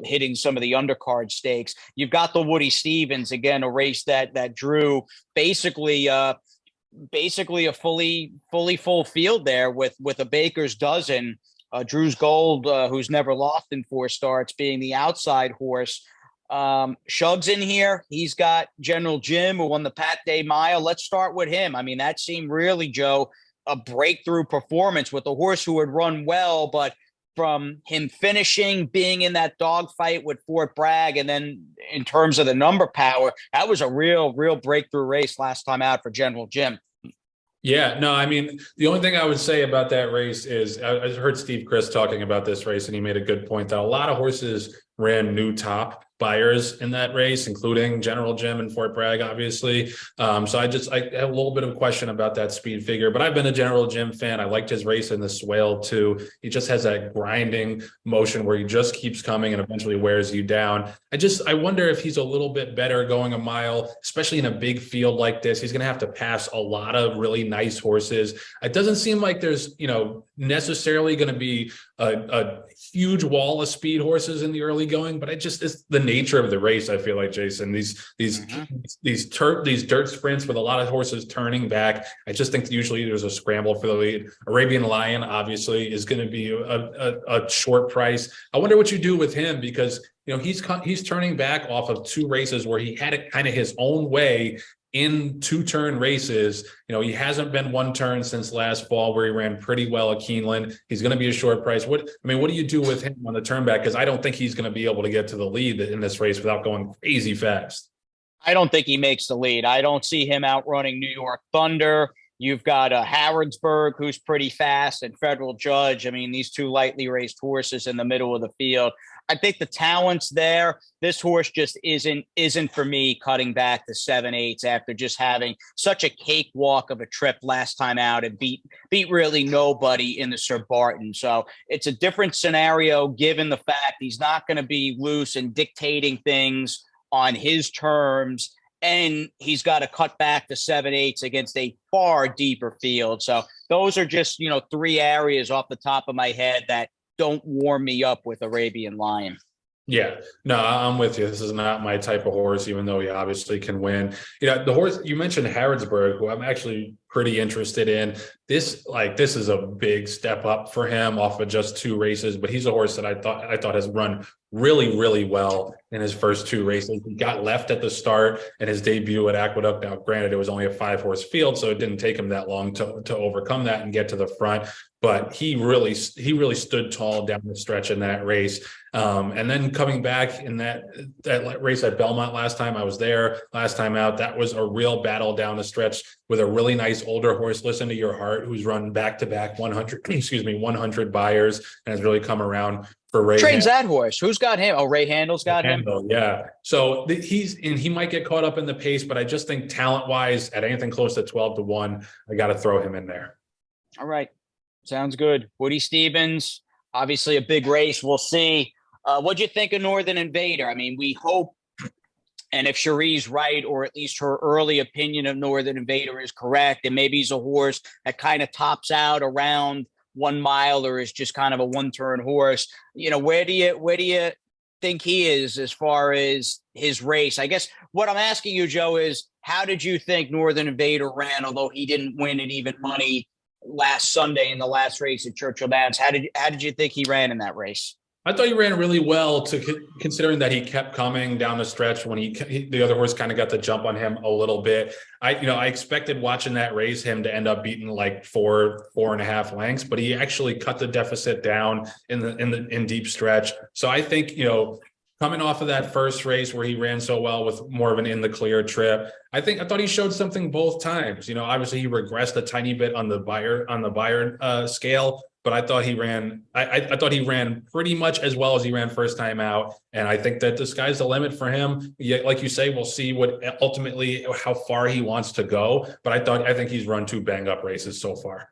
hitting some of the undercard stakes. You've got the Woody Stevens, again, a race that drew basically a fully full field there with a baker's dozen. Drew's Gold, who's never lost in 4 starts, being the outside horse. Shug's in here. He's got General Jim, who won the Pat Day Mile. Let's start with him. I mean, that seemed really, Joe, a breakthrough performance with a horse who had run well, but from him finishing, being in that dogfight with Fort Bragg, and then in terms of the number power, that was a real breakthrough race last time out for General Jim. Yeah, no, I mean, the only thing I would say about that race is I heard Steve Chris talking about this race, and he made a good point that a lot of horses ran new top buyers in that race, including General Jim and Fort Bragg, obviously. So I have a little bit of a question about that speed figure, but I've been a General Jim fan. I liked his race in the Swale too. He just has that grinding motion where he just keeps coming and eventually wears you down. I wonder if he's a little bit better going a mile, especially in a big field like this. He's going to have to pass a lot of really nice horses. It doesn't seem like there's, necessarily going to be a huge wall of speed horses in the early going, but it's the nature of the race. I feel like, Jason, these dirt sprints with a lot of horses turning back. I just think usually there's a scramble for the lead. Arabian Lion obviously is going to be a short price. I wonder what you do with him, because he's turning back off of 2 races where he had it kind of his own way in 2-turn races. He hasn't been 1 turn since last fall, where he ran pretty well at Keeneland. He's going to be a short price. What do you do with him on the turn back? Because I don't think he's going to be able to get to the lead in this race without going crazy fast. I don't think he makes the lead. I don't see him outrunning New York Thunder. You've got Harrodsburg, who's pretty fast, and Federal Judge. I mean, these 2 lightly raced horses in the middle of the field. I think the talent's there. This horse just isn't for me, cutting back to 7/8 after just having such a cakewalk of a trip last time out and beat really nobody in the Sir Barton. So it's a different scenario, given the fact he's not going to be loose and dictating things on his terms, and he's got to cut back to 7/8 against a far deeper field. So those are just 3 areas off the top of my head that don't warm me up with Arabian Lion. Yeah, no, I'm with you. This is not my type of horse, even though he obviously can win. The horse you mentioned, Harrodsburg, who I'm actually pretty interested in. This is a big step up for him off of just 2 races, but he's a horse that I thought has run really, really well in his first 2 races. He got left at the start in his debut at Aqueduct. Now, granted, it was only a 5-horse field, so it didn't take him that long to overcome that and get to the front. But he really stood tall down the stretch in that race. And then coming back in that race at Belmont last time, I was there last time out. That was a real battle down the stretch with a really nice older horse. Listen to Your Heart, who's run back-to-back 100 buyers and has really come around for Ray. Trains that horse. Who's got him? Oh, Ray Handel's got him. Yeah. So he might get caught up in the pace, but I just think talent-wise, at anything close to 12-1, I got to throw him in there. All right. Sounds good. Woody Stevens, obviously a big race. We'll see. What'd you think of Northern Invader? I mean, we hope, and if Cherie's right, or at least her early opinion of Northern Invader is correct, and maybe he's a horse that kind of tops out around 1 mile, or is just kind of a 1-turn horse. Where do you think he is as far as his race? I guess what I'm asking you, Joe, is how did you think Northern Invader ran, although he didn't win at even money last Sunday in the last race at Churchill Downs? How did you think he ran in that race? I thought he ran really well, considering that he kept coming down the stretch when the other horse kind of got the jump on him a little bit. I expected watching that race him to end up beating like 4.5 lengths, but he actually cut the deficit down in deep stretch. So I think, coming off of that first race where he ran so well with more of an in the clear trip, I thought he showed something both times. Obviously he regressed a tiny bit on the buyer scale, but I thought he ran. I thought he ran pretty much as well as he ran first time out, and I think that the sky's the limit for him. Yeah, like you say, we'll see what ultimately how far he wants to go. But I think he's run 2 bang up races so far.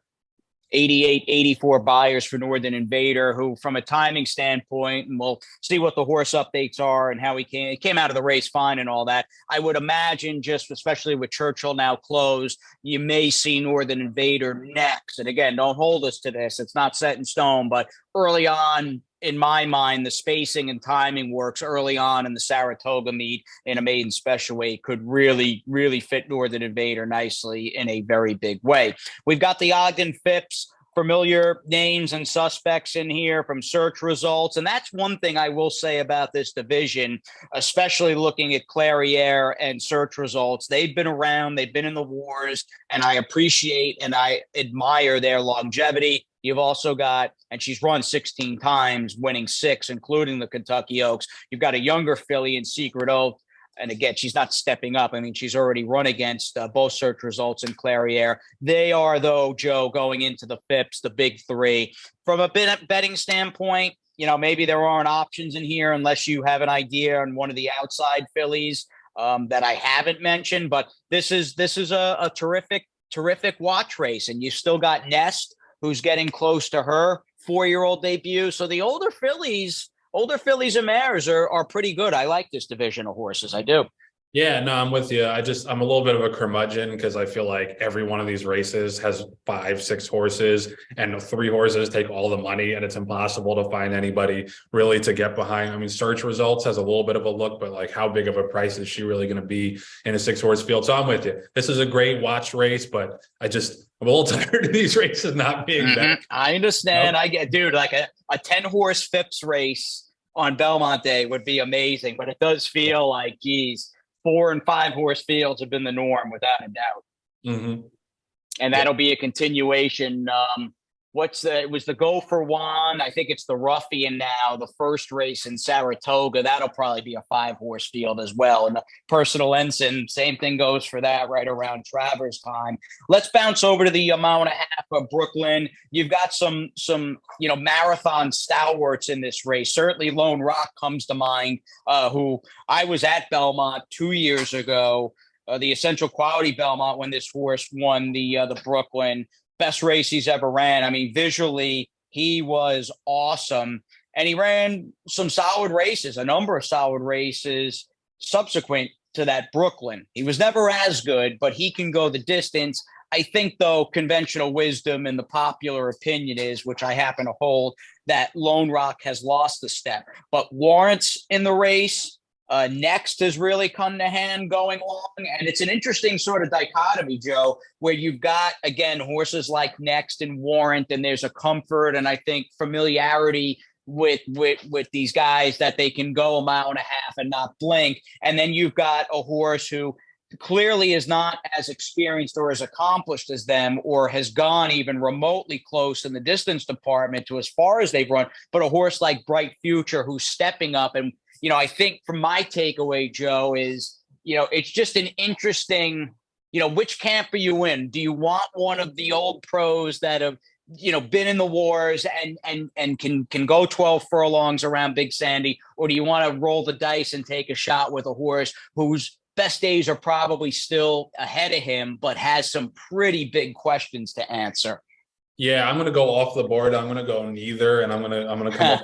88, 84 buyers for Northern Invader, who from a timing standpoint, and we'll see what the horse updates are and how he came out of the race fine and all that. I would imagine just especially with Churchill now closed, you may see Northern Invader next. And again, don't hold us to this. It's not set in stone, but early on, in my mind, the spacing and timing works early on in the Saratoga meet in a maiden special weight could really, really fit Northern Invader nicely in a very big way. We've got the Ogden Phipps, familiar names and suspects in here from search results. And that's one thing I will say about this division, especially looking at Clairiere and search results. They've been around, they've been in the wars, and I appreciate and I admire their longevity. You've also got, and she's run 16 times, winning 6, including the Kentucky Oaks. You've got a younger filly in Secret Oath. And again, she's not stepping up. I mean, she's already run against both search results and Clairiere. They are, though, Joe, going into the Phipps, the big 3. From a betting standpoint, maybe there aren't options in here unless you have an idea on one of the outside fillies that I haven't mentioned. But this is a terrific watch race. And you still got Nest, who's getting close to her 4-year-old debut. So the older fillies and mares are pretty good. I like this division of horses. I do. Yeah, no, I'm with you. I'm a little bit of a curmudgeon because I feel like every one of these races has 5, 6 horses, and 3 horses take all the money, and it's impossible to find anybody really to get behind. I mean, search results has a little bit of a look, but like how big of a price is she really going to be in a 6-horse field? So I'm with you. This is a great watch race, but I'm a little tired of these races not being better. I understand. Nope. I get, dude, like a 10-horse Phipps race on Belmont Day would be amazing, but it does feel like, geez, 4 and 5 horse fields have been the norm without a doubt. Mm-hmm. And that'll be a continuation. It was the Go for Juan. I think it's the Ruffian now, the first race in Saratoga. That'll probably be a 5-horse field as well. And the Personal Ensign, same thing goes for that right around Travers time. Let's bounce over to the mile and a half of Brooklyn. You've got some marathon stalwarts in this race. Certainly Lone Rock comes to mind, who I was at Belmont 2 years ago, the Essential Quality Belmont, when this horse won the Brooklyn. Best race he's ever ran. I mean, visually, he was awesome. And he ran some solid races, a number of solid races subsequent to that Brooklyn. He was never as good, but he can go the distance. I think, though, conventional wisdom and the popular opinion is, which I happen to hold, that Lone Rock has lost a step. But Warrant's in the race. Next has really come to hand going along. And it's an interesting sort of dichotomy, Joe, where you've got, again, horses like Next and Warrant, and there's a comfort and I think familiarity with these guys that they can go a mile and a half and not blink. And then you've got a horse who clearly is not as experienced or as accomplished as them, or has gone even remotely close in the distance department to as far as they've run, but a horse like Bright Future who's stepping up. And I think from my takeaway, Joe, is, it's just an interesting, which camp are you in? Do you want one of the old pros that have, been in the wars and can go 12 furlongs around Big Sandy? Or do you want to roll the dice and take a shot with a horse whose best days are probably still ahead of him, but has some pretty big questions to answer? Yeah, I'm going to go off the board. I'm going to go neither, and I'm going to come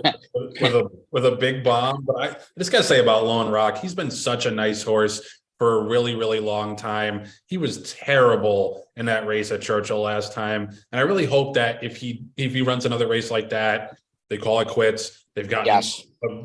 up with a big bomb. But I just got to say about Lone Rock, he's been such a nice horse for a really, really long time. He was terrible in that race at Churchill last time, and I really hope that if he runs another race like that, they call it quits. They've gotten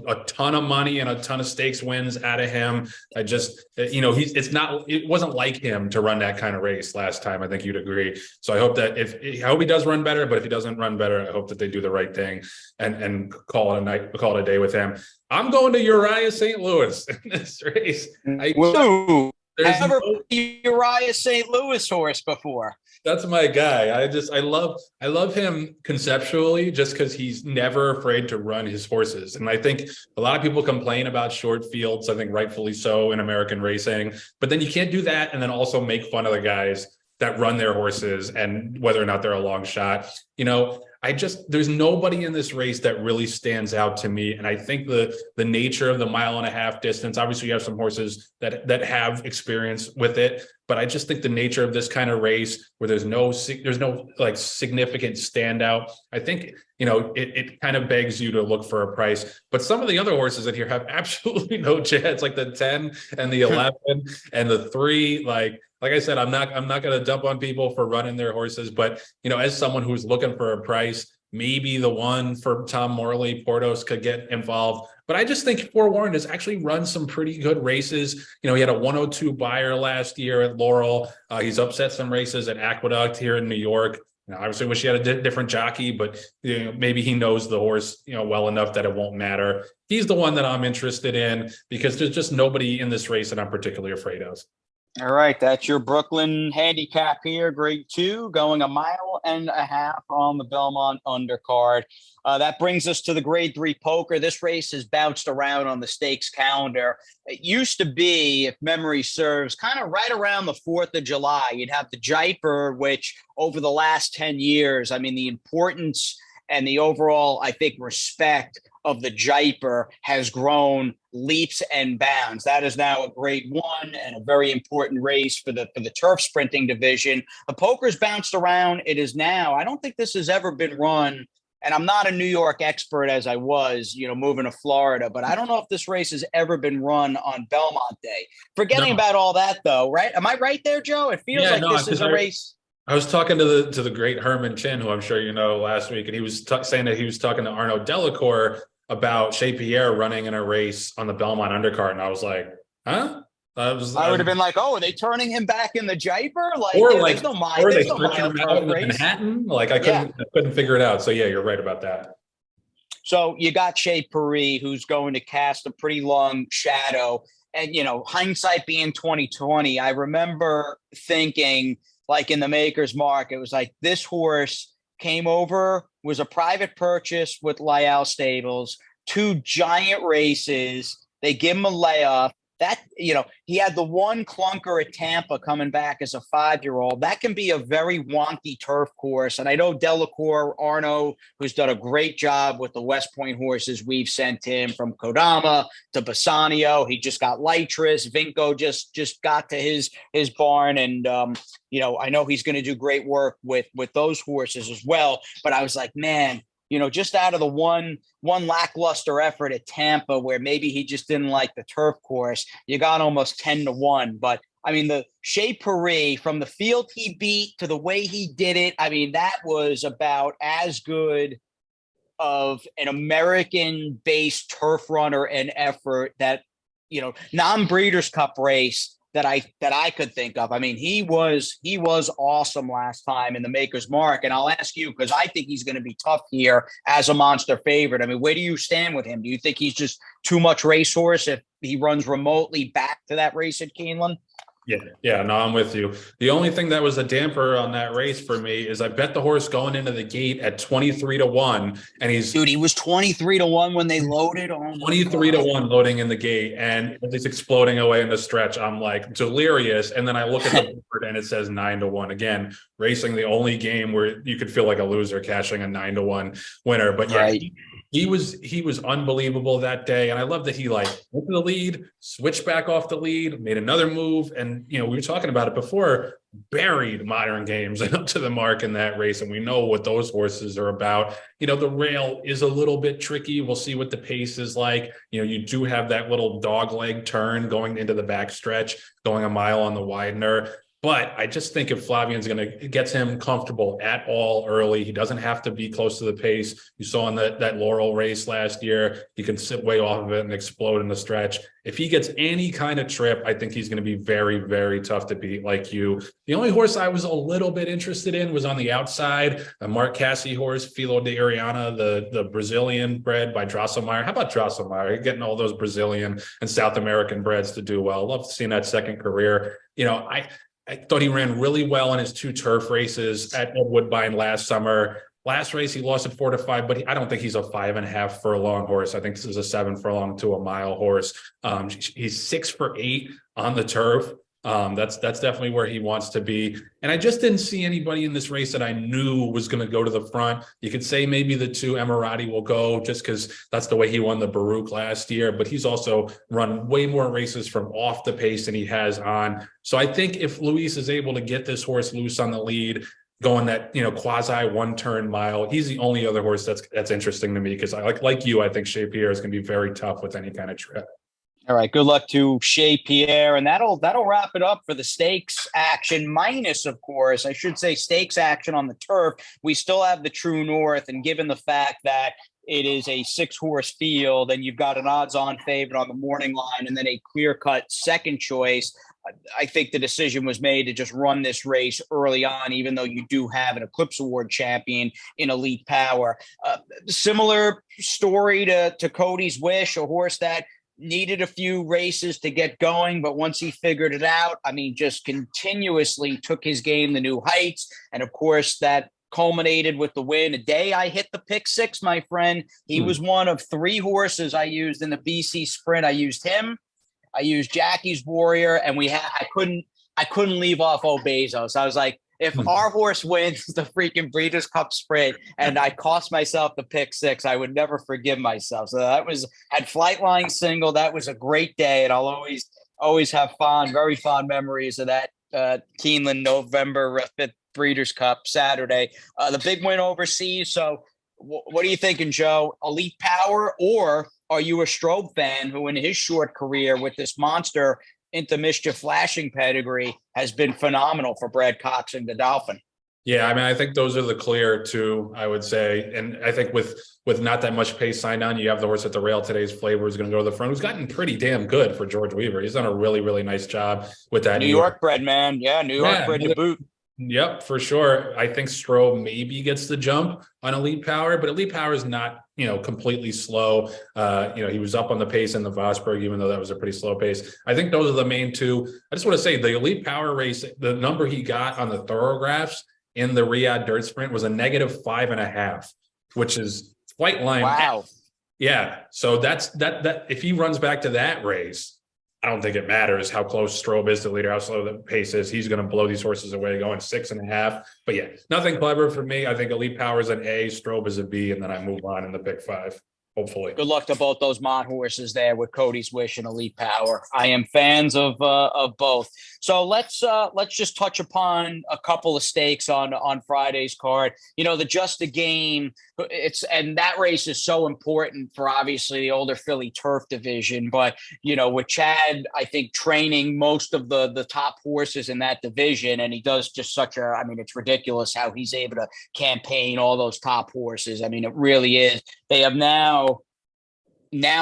a ton of money and a ton of stakes wins out of him. I just, it wasn't like him to run that kind of race last time. I think you'd agree. So I hope that I hope he does run better, but if he doesn't run better, I hope that they do the right thing and call it a night, call it a day with him. I'm going to Uriah St. Louis in this race. There's never Uriah St. Louis horse before. That's my guy. I love him conceptually just because he's never afraid to run his horses. And I think a lot of people complain about short fields, I think rightfully so, in American racing. But then you can't do that and then also make fun of the guys that run their horses and whether or not they're a long shot. there's nobody in this race that really stands out to me. And I think the nature of the 1.5 mile distance, obviously you have some horses that have experience with it, but I just think the nature of this kind of race where there's no like significant standout, I think, it kind of begs you to look for a price. But some of the other horses in here have absolutely no chance, like the 10 and the 11 and the 3. Like I said, I'm not going to dump on people for running their horses, but as someone who's looking for a price, maybe the one for Tom Morley, Portos could get involved. But I just think Forewarned has actually run some pretty good races. He had a 102 buyer last year at Laurel. He's upset some races at Aqueduct here in New York. Obviously wish he had a different jockey, but maybe he knows the horse well enough that it won't matter. He's the one that I'm interested in because there's just nobody in this race that I'm particularly afraid of. All right, that's your Brooklyn handicap here, grade 2, going 1.5 miles on the Belmont undercard. That brings us to the grade 3 poker. This race has bounced around on the stakes calendar. It used to be, if memory serves, kind of right around the 4th of July. You'd have the Jaipur, which over the last 10 years, I mean, the importance and the overall, I think, respect of the Jaipur has grown leaps and bounds. That is now a grade 1 and a very important race for the turf sprinting division. The poker's bounced around. It is now, I don't think this has ever been run, and I'm not a New York expert as I was, moving to Florida, but I don't know if this race has ever been run on Belmont Day. Forgetting about all that though, right? Am I right there, Joe? It feels this is a race. I was talking to the great Herman Chin, who I'm sure you know, last week, and he was saying that he was talking to Arnaud Delacour about Chez Pierre running in a race on the Belmont undercard, and I was like, huh? I would have been like, oh, are they turning him back in the Jaipur? There's no mile in Manhattan. I couldn't figure it out. So yeah, you're right about that. So you got Shea Paris, who's going to cast a pretty long shadow, and hindsight being 2020, I remember thinking, in the Maker's Mark, it was like this horse came over, was a private purchase with Lyell Stables, 2 giant races. They give him a layoff. That, he had the one clunker at Tampa coming back as a 5-year-old. That can be a very wonky turf course. And I know Delacour, Arnaud, who's done a great job with the West Point horses we've sent him, from Kodama to Bassanio. He just got Lytris. Vinco just got to his barn. And, I know he's going to do great work with those horses as well. But I was like, man, just out of the one lackluster effort at Tampa, where maybe he just didn't like the turf course, you got almost 10-1. But I mean, the Shea Paris, from the field he beat to the way he did it, I mean, that was about as good of an American-based turf runner and effort that, non-Breeders' Cup race that I could think of. I mean, he was awesome last time in the Maker's Mark. And I'll ask you, because I think he's going to be tough here as a monster favorite. I mean, where do you stand with him? Do you think he's just too much racehorse if he runs remotely back to that race at Keeneland? Yeah, no, I'm with you. The only thing that was a damper on that race for me is I bet the horse going into the gate at 23-1, and he was 23-1 when they loaded. 23-1 loading in the gate, and he's exploding away in the stretch. I'm like delirious, and then I look at the board and it says 9-1 again. Racing, the only game where you could feel like a loser cashing a 9-1 winner, but yeah. Right. He was unbelievable that day. And I love that he went to the lead, switched back off the lead, made another move. And, we were talking about it before, buried Modern Games up to the mark in that race. And we know what those horses are about. The rail is a little bit tricky. We'll see what the pace is like. You do have that little dog leg turn going into the backstretch, going a mile on the Widener. But I just think if Flavion's gets him comfortable at all early, he doesn't have to be close to the pace. You saw in that Laurel race last year, he can sit way off of it and explode in the stretch. If he gets any kind of trip, I think he's going to be very, very tough to beat, like you. The only horse I was a little bit interested in was on the outside, a Mark Casse horse, Filo de Ariana, the Brazilian bred by Drosselmeyer. How about Drosselmeyer? Getting all those Brazilian and South American breds to do well. Love seeing that second career. I thought he ran really well in his 2 turf races at Woodbine last summer. Last race, he lost at 4-5, but I don't think he's a 5.5 furlong horse. I think this is a 7 furlong to a mile horse. He's 6 for 8 on the turf. That's definitely where he wants to be. And I just didn't see anybody in this race that I knew was going to go to the front. You could say maybe the two Emirati will go just because that's the way he won the Baruch last year, but he's also run way more races from off the pace than he has on. So I think if Luis is able to get this horse loose on the lead, going that, quasi one turn mile, he's the only other horse that's interesting to me, because I like you, I think Shea Pierre is going to be very tough with any kind of trip. All right, good luck to Shea Pierre, and that'll wrap it up for the stakes action. Minus, of course, I should say, stakes action on the turf. We still have the True North, and given the fact that it is a 6-horse field, and you've got an odds-on favorite on the morning line, and then a clear-cut second choice, I think the decision was made to just run this race early on, even though you do have an Eclipse Award champion in Elite Power. Similar story to Cody's Wish, a horse that needed a few races to get going, but once he figured it out, I mean, just continuously took his game to new heights. And of course, that culminated with the win. A day I hit the pick 6, my friend. He was one of 3 horses I used in the BC Sprint. I used him, I used Jackie's Warrior, and I couldn't leave off Bezos. I was like, if our horse wins the freaking Breeders' Cup Sprint and I cost myself the pick 6, I would never forgive myself. So that had Flightline single. That was a great day, and I'll always have very fond memories of that Keeneland November 5th Breeders' Cup Saturday. The big win overseas. So what are you thinking, Joe? Elite Power, or are you a Strobe fan who in his short career with this monster Into Mischief flashing pedigree has been phenomenal for Brad Cox and Godolphin? Yeah, I mean, I think those are the clear 2, I would say. And I think with not that much pace signed on, you have the horse at the rail today's Flavor is going to go to the front, who's gotten pretty damn good for George Weaver. He's done a really, really nice job with that. New York bred, man. Yeah, New York bred to boot. Yep, for sure. I think Strobe maybe gets the jump on Elite Power, but Elite Power is not, completely slow. He was up on the pace in the Vosburg, even though that was a pretty slow pace. I think those are the main 2. I just want to say the Elite Power race, the number he got on the thoroughgraphs in the Riyadh Dirt Sprint was a -5.5, which is Flightline. Wow. Yeah. So that if he runs back to that race, I don't think it matters how close Strobe is to the leader, how slow the pace is. He's going to blow these horses away going 6.5. But yeah, nothing clever for me. I think Elite Power is an A, Strobe is a B, and then I move on in the pick 5. Hopefully. Good luck to both those Mont horses there with Cody's Wish and Elite Power. I am fans of both. So let's just touch upon a couple of stakes on Friday's card. The Just a Game. And that race is so important for obviously the older Philly turf division. But with Chad, I think training most of the top horses in that division, and he does just it's ridiculous how he's able to campaign all those top horses. I mean, it really is. They have now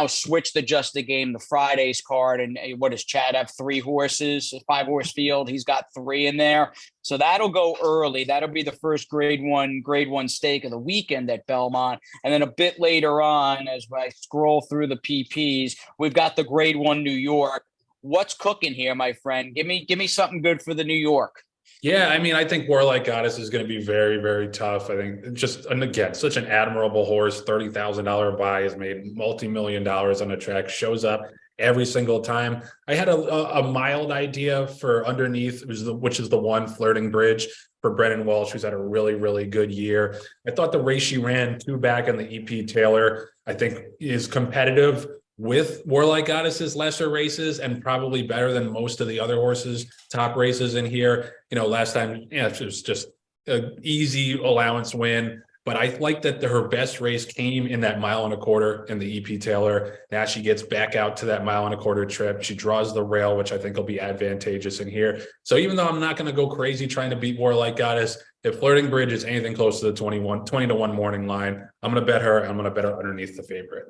switched the Just a Game to Friday's card. And what does Chad have? 3 horses, a 5-horse field. He's got 3 in there. So that'll go early. That'll be the first grade one stake of the weekend at Belmont. And then a bit later on, as I scroll through the PPs, we've got the grade 1 New York. What's cooking here, my friend? Give me something good for the New York. Yeah, I mean, I think Warlike Goddess is going to be very, very tough. I think and again, such an admirable horse, $30,000 buy, has made multi-million dollars on the track, shows up every single time. I had a mild idea for underneath, which is the one Flirting Bridge for Brennan Walsh, who's had a really, really good year. I thought the race she ran 2 back in the EP Taylor, I think is competitive with Warlike Goddess's lesser races and probably better than most of the other horses' top races in here. Last time, it was just an easy allowance win. But I like that her best race came in that 1.25 miles in the EP Taylor. Now she gets back out to that 1.25 miles trip. She draws the rail, which I think will be advantageous in here. So even though I'm not going to go crazy trying to beat Warlike Goddess, if Flirting Bridge is anything close to the 20 to 1 morning line, I'm going to bet her. I'm going to bet her underneath the favorite.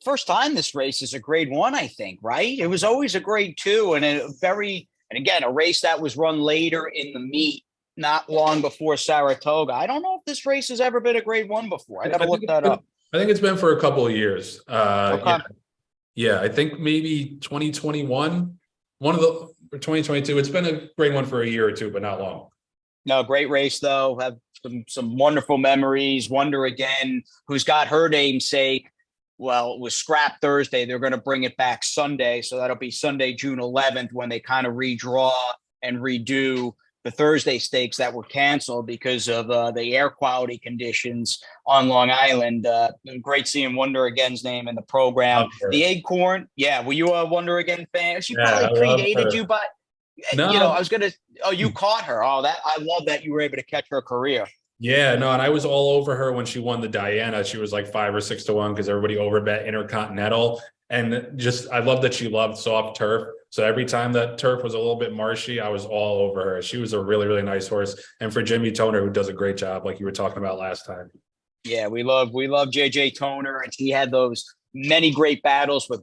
First time this race is a grade 1, I think, right? It was always a grade 2 and a race that was run later in the meet, not long before Saratoga. I don't know if this race has ever been a grade 1 before. I got to look that up. I think it's been for a couple of years. Okay. Yeah, I think maybe 2021, or 2022. It's been a grade 1 for a year or 2, but not long. No, great race though. Have some wonderful memories. Wonder Again, who's got her namesake Well, it was scrapped Thursday. They're going to bring it back Sunday. So that'll be Sunday, June 11th, when they kind of redraw and redo the Thursday stakes that were canceled because of the air quality conditions on Long Island. Great seeing Wonder Again's name in the program. The Acorn, yeah. Were you a Wonder Again fan? She Yeah, probably predated you, but I no. was gonna. Oh, you caught her. Oh, that I love that you were able to catch her career. Yeah, no, and I was all over her when she won the Diana. She was like 5 or 6 to 1 because everybody overbet Intercontinental. And just, I love that she loved soft turf. So every time that turf was a little bit marshy, I was all over her. She was a really, really nice horse. And for Jimmy Toner, who does a great job, like you were talking about last time. Yeah, we love JJ Toner, and she had those many great battles with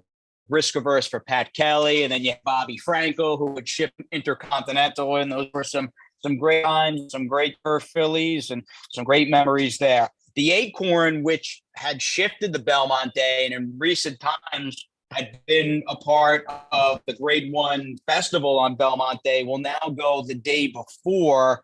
risk averse for Pat Kelly, and then you have Bobby Franco, who would ship Intercontinental, and those were some great times, some great turf fillies, and some great memories there. The Acorn, which had shifted the Belmont Day, and in recent times had been a part of the Grade One Festival on Belmont Day, will now go the day before.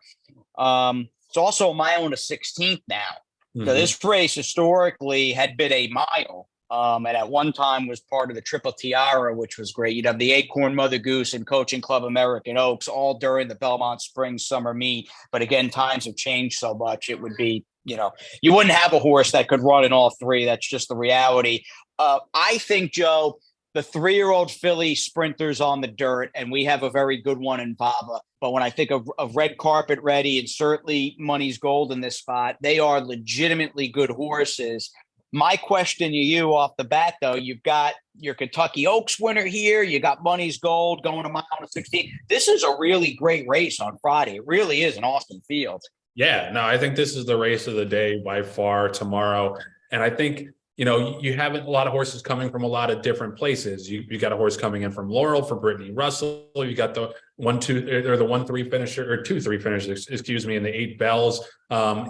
It's also a mile and a 16th now. So this race historically had been a mile, and at one time was part of the Triple Tiara, which was great. You'd have the Acorn, Mother Goose, and Coaching Club American Oaks all during the Belmont Spring Summer meet. But again, times have changed so much. It would be, you wouldn't have a horse that could run in all three. That's just the reality. I think, Joe, the 3-year-old filly sprinters on the dirt, and we have a very good one in Baba. But when I think of Red Carpet Ready and certainly Money's Gold in this spot, they are legitimately good horses. My question to you off the bat, though, you've got your Kentucky Oaks winner here. You got Money's Gold going a mile and 16. This is a really great race on Friday. It really is an awesome field. Yeah, no, I think this is the race of the day by far tomorrow. And I think, you have a lot of horses coming from a lot of different places. You got a horse coming in from Laurel for Brittany Russell. You got the 1-2 or the 1-3 finisher or 2-3 finisher, excuse me, in the 8 Bells.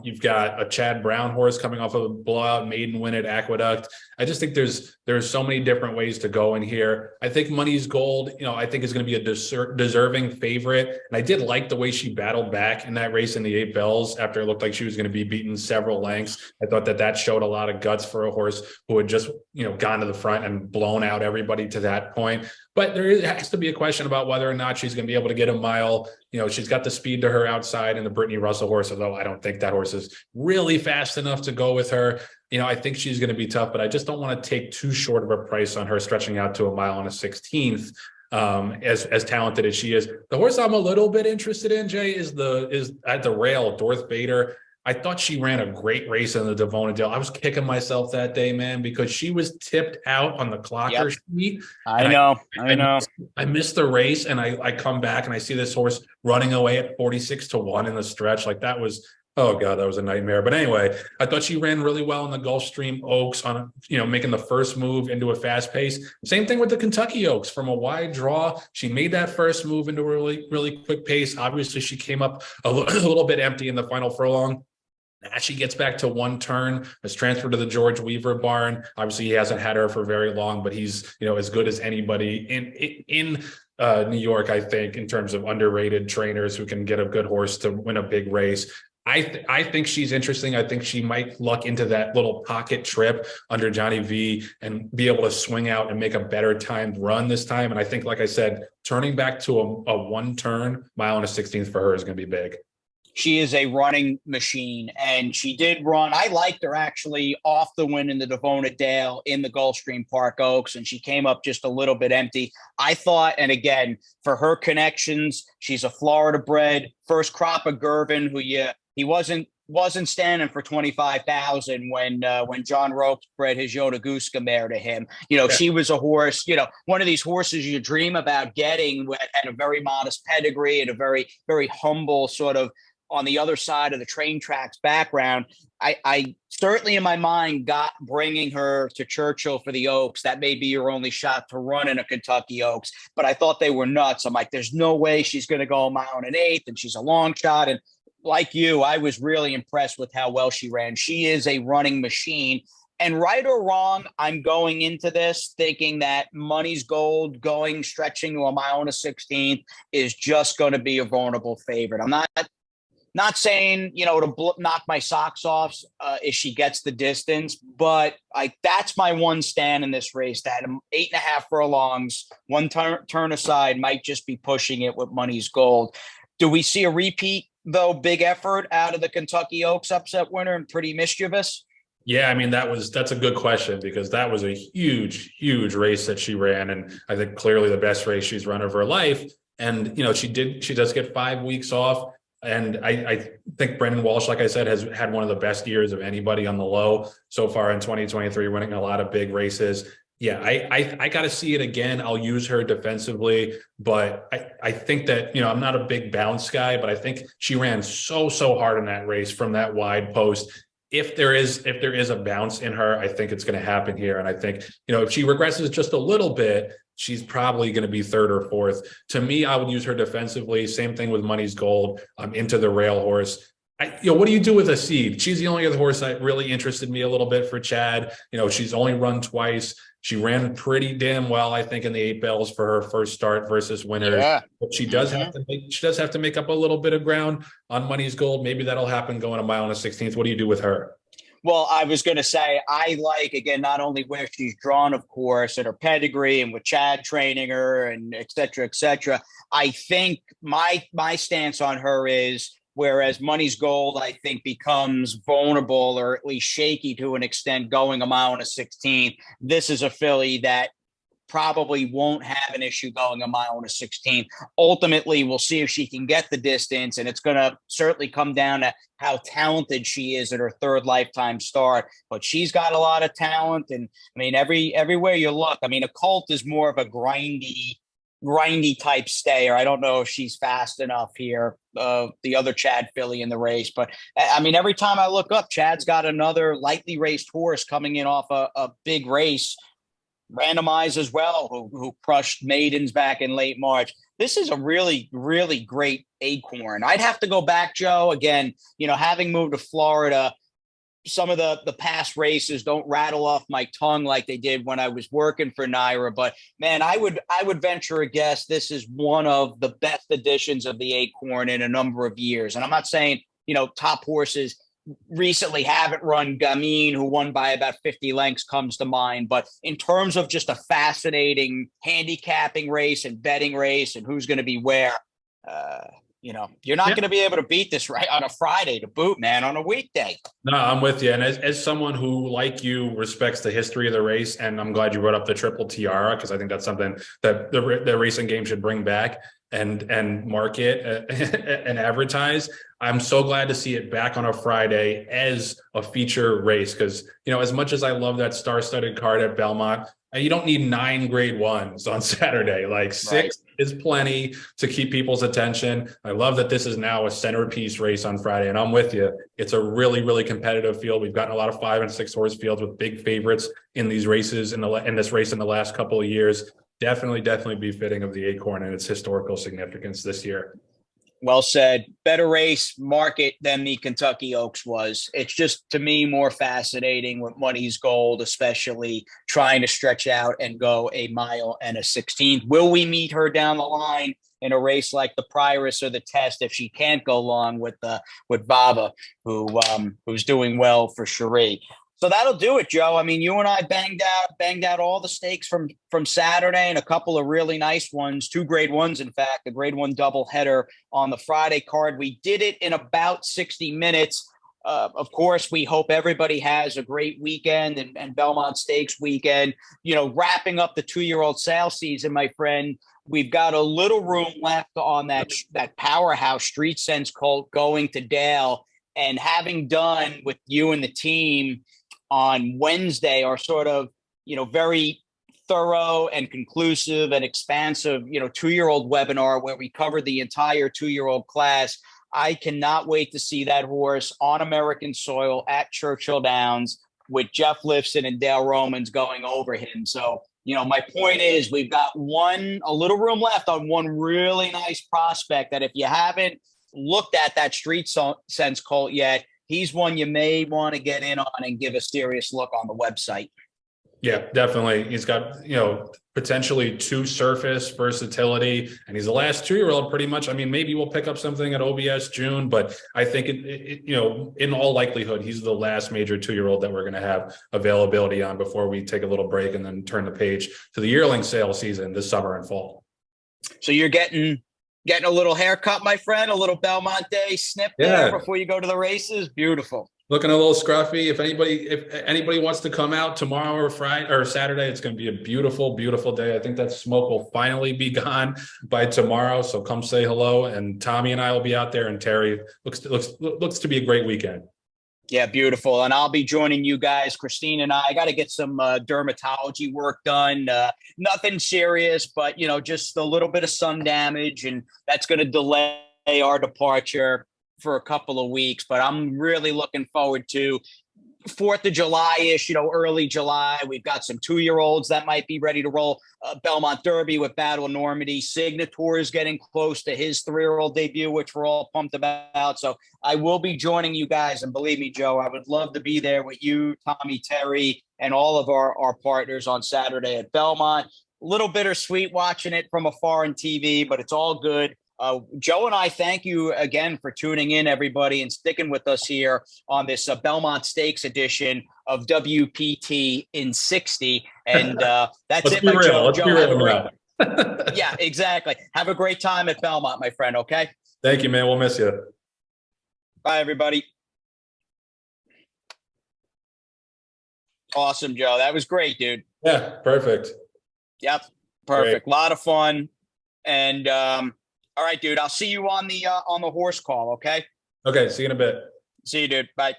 You've got a Chad Brown horse coming off of a blowout maiden win at Aqueduct. I just think there's so many different ways to go in here. I think Money's Gold, I think is going to be a deserving favorite. And I did like the way she battled back in that race in the 8 Bells after it looked like she was going to be beaten several lengths. I thought that showed a lot of guts for a horse who had just, gone to the front and blown out everybody to that point. But there has to be a question about whether or not she's going to be able to get a mile. She's got the speed to her outside in the Brittany Russell horse, although I don't think that horse is really fast enough to go with her. I think she's going to be tough, but I just don't want to take too short of a price on her stretching out to a mile and a 16th. As talented as she is. The horse I'm a little bit interested in, Jay, is at the rail, Dorth Bader. I thought she ran a great race in the Devona Dale. I was kicking myself that day, man, because she was tipped out on the clocker sheet. I know. I missed the race, and I come back and I see this horse running away at 46 to 1 in the stretch. Like that was, oh God, that was a nightmare. But anyway, I thought she ran really well in the Gulfstream Oaks on, making the first move into a fast pace. Same thing with the Kentucky Oaks from a wide draw. She made that first move into a really, really quick pace. Obviously, she came up a little bit empty in the final furlong. Now she gets back to 1 turn, is transferred to the George Weaver barn. Obviously, he hasn't had her for very long, but he's, as good as anybody in New York, I think, in terms of underrated trainers who can get a good horse to win a big race. I think she's interesting. I think she might luck into that little pocket trip under Johnny V and be able to swing out and make a better timed run this time. And I think, like I said, turning back to a 1 turn, mile and a 16th for her is going to be big. She is a running machine, and she did run. I liked her actually off the win in the Devona Dale in the Gulfstream Park Oaks, and she came up just a little bit empty. I thought, and again, for her connections, she's a Florida bred, first crop of Gervin, who he wasn't standing for 25,000 when John Ropes bred his Yonaguska mare to him. She was a horse, one of these horses you dream about getting, at a very modest pedigree and a very, very humble sort of on the other side of the train tracks background. I certainly in my mind got bringing her to Churchill for the Oaks. That may be your only shot to run in a Kentucky Oaks, but I thought they were nuts. I'm like, there's no way she's going to go a mile and an eighth, and she's a long shot. And like you, I was really impressed with how well she ran. She is a running machine. And right or wrong, I'm going into this thinking that Money's Gold stretching to a mile and a 16th is just going to be a vulnerable favorite. I'm not Not saying, to knock my socks off if she gets the distance, but that's my one stand in this race. That 8.5 furlongs, one turn aside, might just be pushing it with Money's Gold. Do we see a repeat, though, big effort out of the Kentucky Oaks upset winner and Pretty Mischievous? Yeah, I mean, that's a good question, because that was a huge, huge race that she ran. And I think clearly the best race she's run of her life. And, she does get 5 weeks off. And I think Brendan Walsh, like I said, has had one of the best years of anybody on the low so far in 2023, winning a lot of big races. Yeah, I got to see it again. I'll use her defensively, but I think that, I'm not a big bounce guy, but I think she ran so hard in that race from that wide post. If there is a bounce in her, I think it's going to happen here. And I think, if she regresses just a little bit, she's probably going to be third or fourth. To me, I would use her defensively. Same thing with Money's Gold. Into the rail horse. What do you do with a seed? She's the only other horse that really interested me a little bit for Chad. She's only run twice. She ran pretty damn well, I think, in the 8 bells for her first start versus winners. Yeah. But she does have to make up a little bit of ground on Money's Gold. Maybe that'll happen going a mile and a 16th. What do you do with her? Well, I was going to say, I like, again, not only where she's drawn, of course, and her pedigree and with Chad training her and et cetera, et cetera. I think my stance on her is, whereas Money's Gold, I think, becomes vulnerable or at least shaky to an extent going a mile and a 16th. This is a filly that probably won't have an issue going a mile and a 16th. Ultimately, we'll see if she can get the distance, and it's going to certainly come down to how talented she is at her third lifetime start. But she's got a lot of talent, and I mean, everywhere you look, I mean, a Colt is more of a grindy type stayer. I don't know if she's fast enough here, the other Chad filly in the race, but I mean, every time I look up, Chad's got another lightly raced horse coming in off a big race, randomized as well, who crushed maidens back in late March. This is a really, really great acorn. I'd have to go back, Joe, again, having moved to Florida, some of the past races don't rattle off my tongue like they did when I was working for Naira, but man, I would venture a guess this is one of the best editions of the acorn in a number of years. And I'm not saying, top horses recently haven't run. Gamine, who won by about 50 lengths, comes to mind. But in terms of just a fascinating handicapping race and betting race and who's going to be where, you're not going to be able to beat this right on a Friday to boot, man, on a weekday. No, I'm with you. And as someone who, like you, respects the history of the race, and I'm glad you brought up the Triple Tiara, because I think that's something that the racing game should bring back and market and advertise. I'm so glad to see it back on a Friday as a feature race, because, as much as I love that star-studded card at Belmont, you don't need 9 grade ones on Saturday. Like 6 is plenty to keep people's attention. I love that this is now a centerpiece race on Friday, and I'm with you. It's a really, really competitive field. We've gotten a lot of 5 and 6 horse fields with big favorites in these races in this race in the last couple of years. Definitely be fitting of the acorn and its historical significance this year. Well said. Better race market than the Kentucky Oaks was. It's just, to me, more fascinating with Money's Gold, especially trying to stretch out and go a mile and a 16th. Will we meet her down the line in a race like the Prioress or the Test if she can't go long with Baba, who's doing well for Cherie? So that'll do it, Joe. I mean, you and I banged out all the stakes from Saturday, and a couple of really nice ones, 2 grade ones, in fact, a grade 1 doubleheader on the Friday card. We did it in about 60 minutes. Of course, we hope everybody has a great weekend and Belmont Stakes weekend. Wrapping up the 2-year-old sale season, my friend, we've got a little room left on that powerhouse Street Sense colt going to Dale, and having done with you and the team on Wednesday our sort of, very thorough and conclusive and expansive, 2-year-old webinar where we covered the entire 2-year-old class. I cannot wait to see that horse on American soil at Churchill Downs with Jeff Lifson and Dale Romans going over him. So, my point is we've got a little room left on one really nice prospect that if you haven't looked at that Street Sense colt yet, he's one you may want to get in on and give a serious look on the website. Yeah, definitely. He's got, potentially two surface versatility, and he's the last 2-year-old pretty much. I mean, maybe we'll pick up something at OBS June, but I think in all likelihood, he's the last major 2-year-old that we're going to have availability on before we take a little break and then turn the page to the yearling sale season this summer and fall. So you're getting a little haircut, my friend, a little Belmont Day snip there before you go to the races. Beautiful. Looking a little scruffy. If anybody wants to come out tomorrow or Friday or Saturday, it's going to be a beautiful, beautiful day. I think that smoke will finally be gone by tomorrow. So come say hello. And Tommy and I will be out there, and Terry looks to be a great weekend. Yeah, beautiful. And I'll be joining you guys, Christine and I got to get some dermatology work done. Nothing serious, but, just a little bit of sun damage, and that's going to delay our departure for a couple of weeks. But I'm really looking forward to 4th of July-ish, early July. We've got some 2-year-olds that might be ready to roll. Belmont Derby with Battle Normandy. Signature is getting close to his 3-year-old debut, which we're all pumped about. So I will be joining you guys. And believe me, Joe, I would love to be there with you, Tommy, Terry, and all of our partners on Saturday at Belmont. A little bittersweet watching it from afar on TV, but it's all good. Joe and I thank you again for tuning in, everybody, and sticking with us here on this Belmont Stakes edition of WPT in 60. And that's it, my Joe. Joe, yeah, exactly. Have a great time at Belmont, my friend. Okay. Thank you, man. We'll miss you. Bye, everybody. Awesome, Joe. That was great, dude. Yeah, perfect. Yep, perfect. A lot of fun. And all right, dude. I'll see you on the horse call. Okay. Okay. See you in a bit. See you, dude. Bye.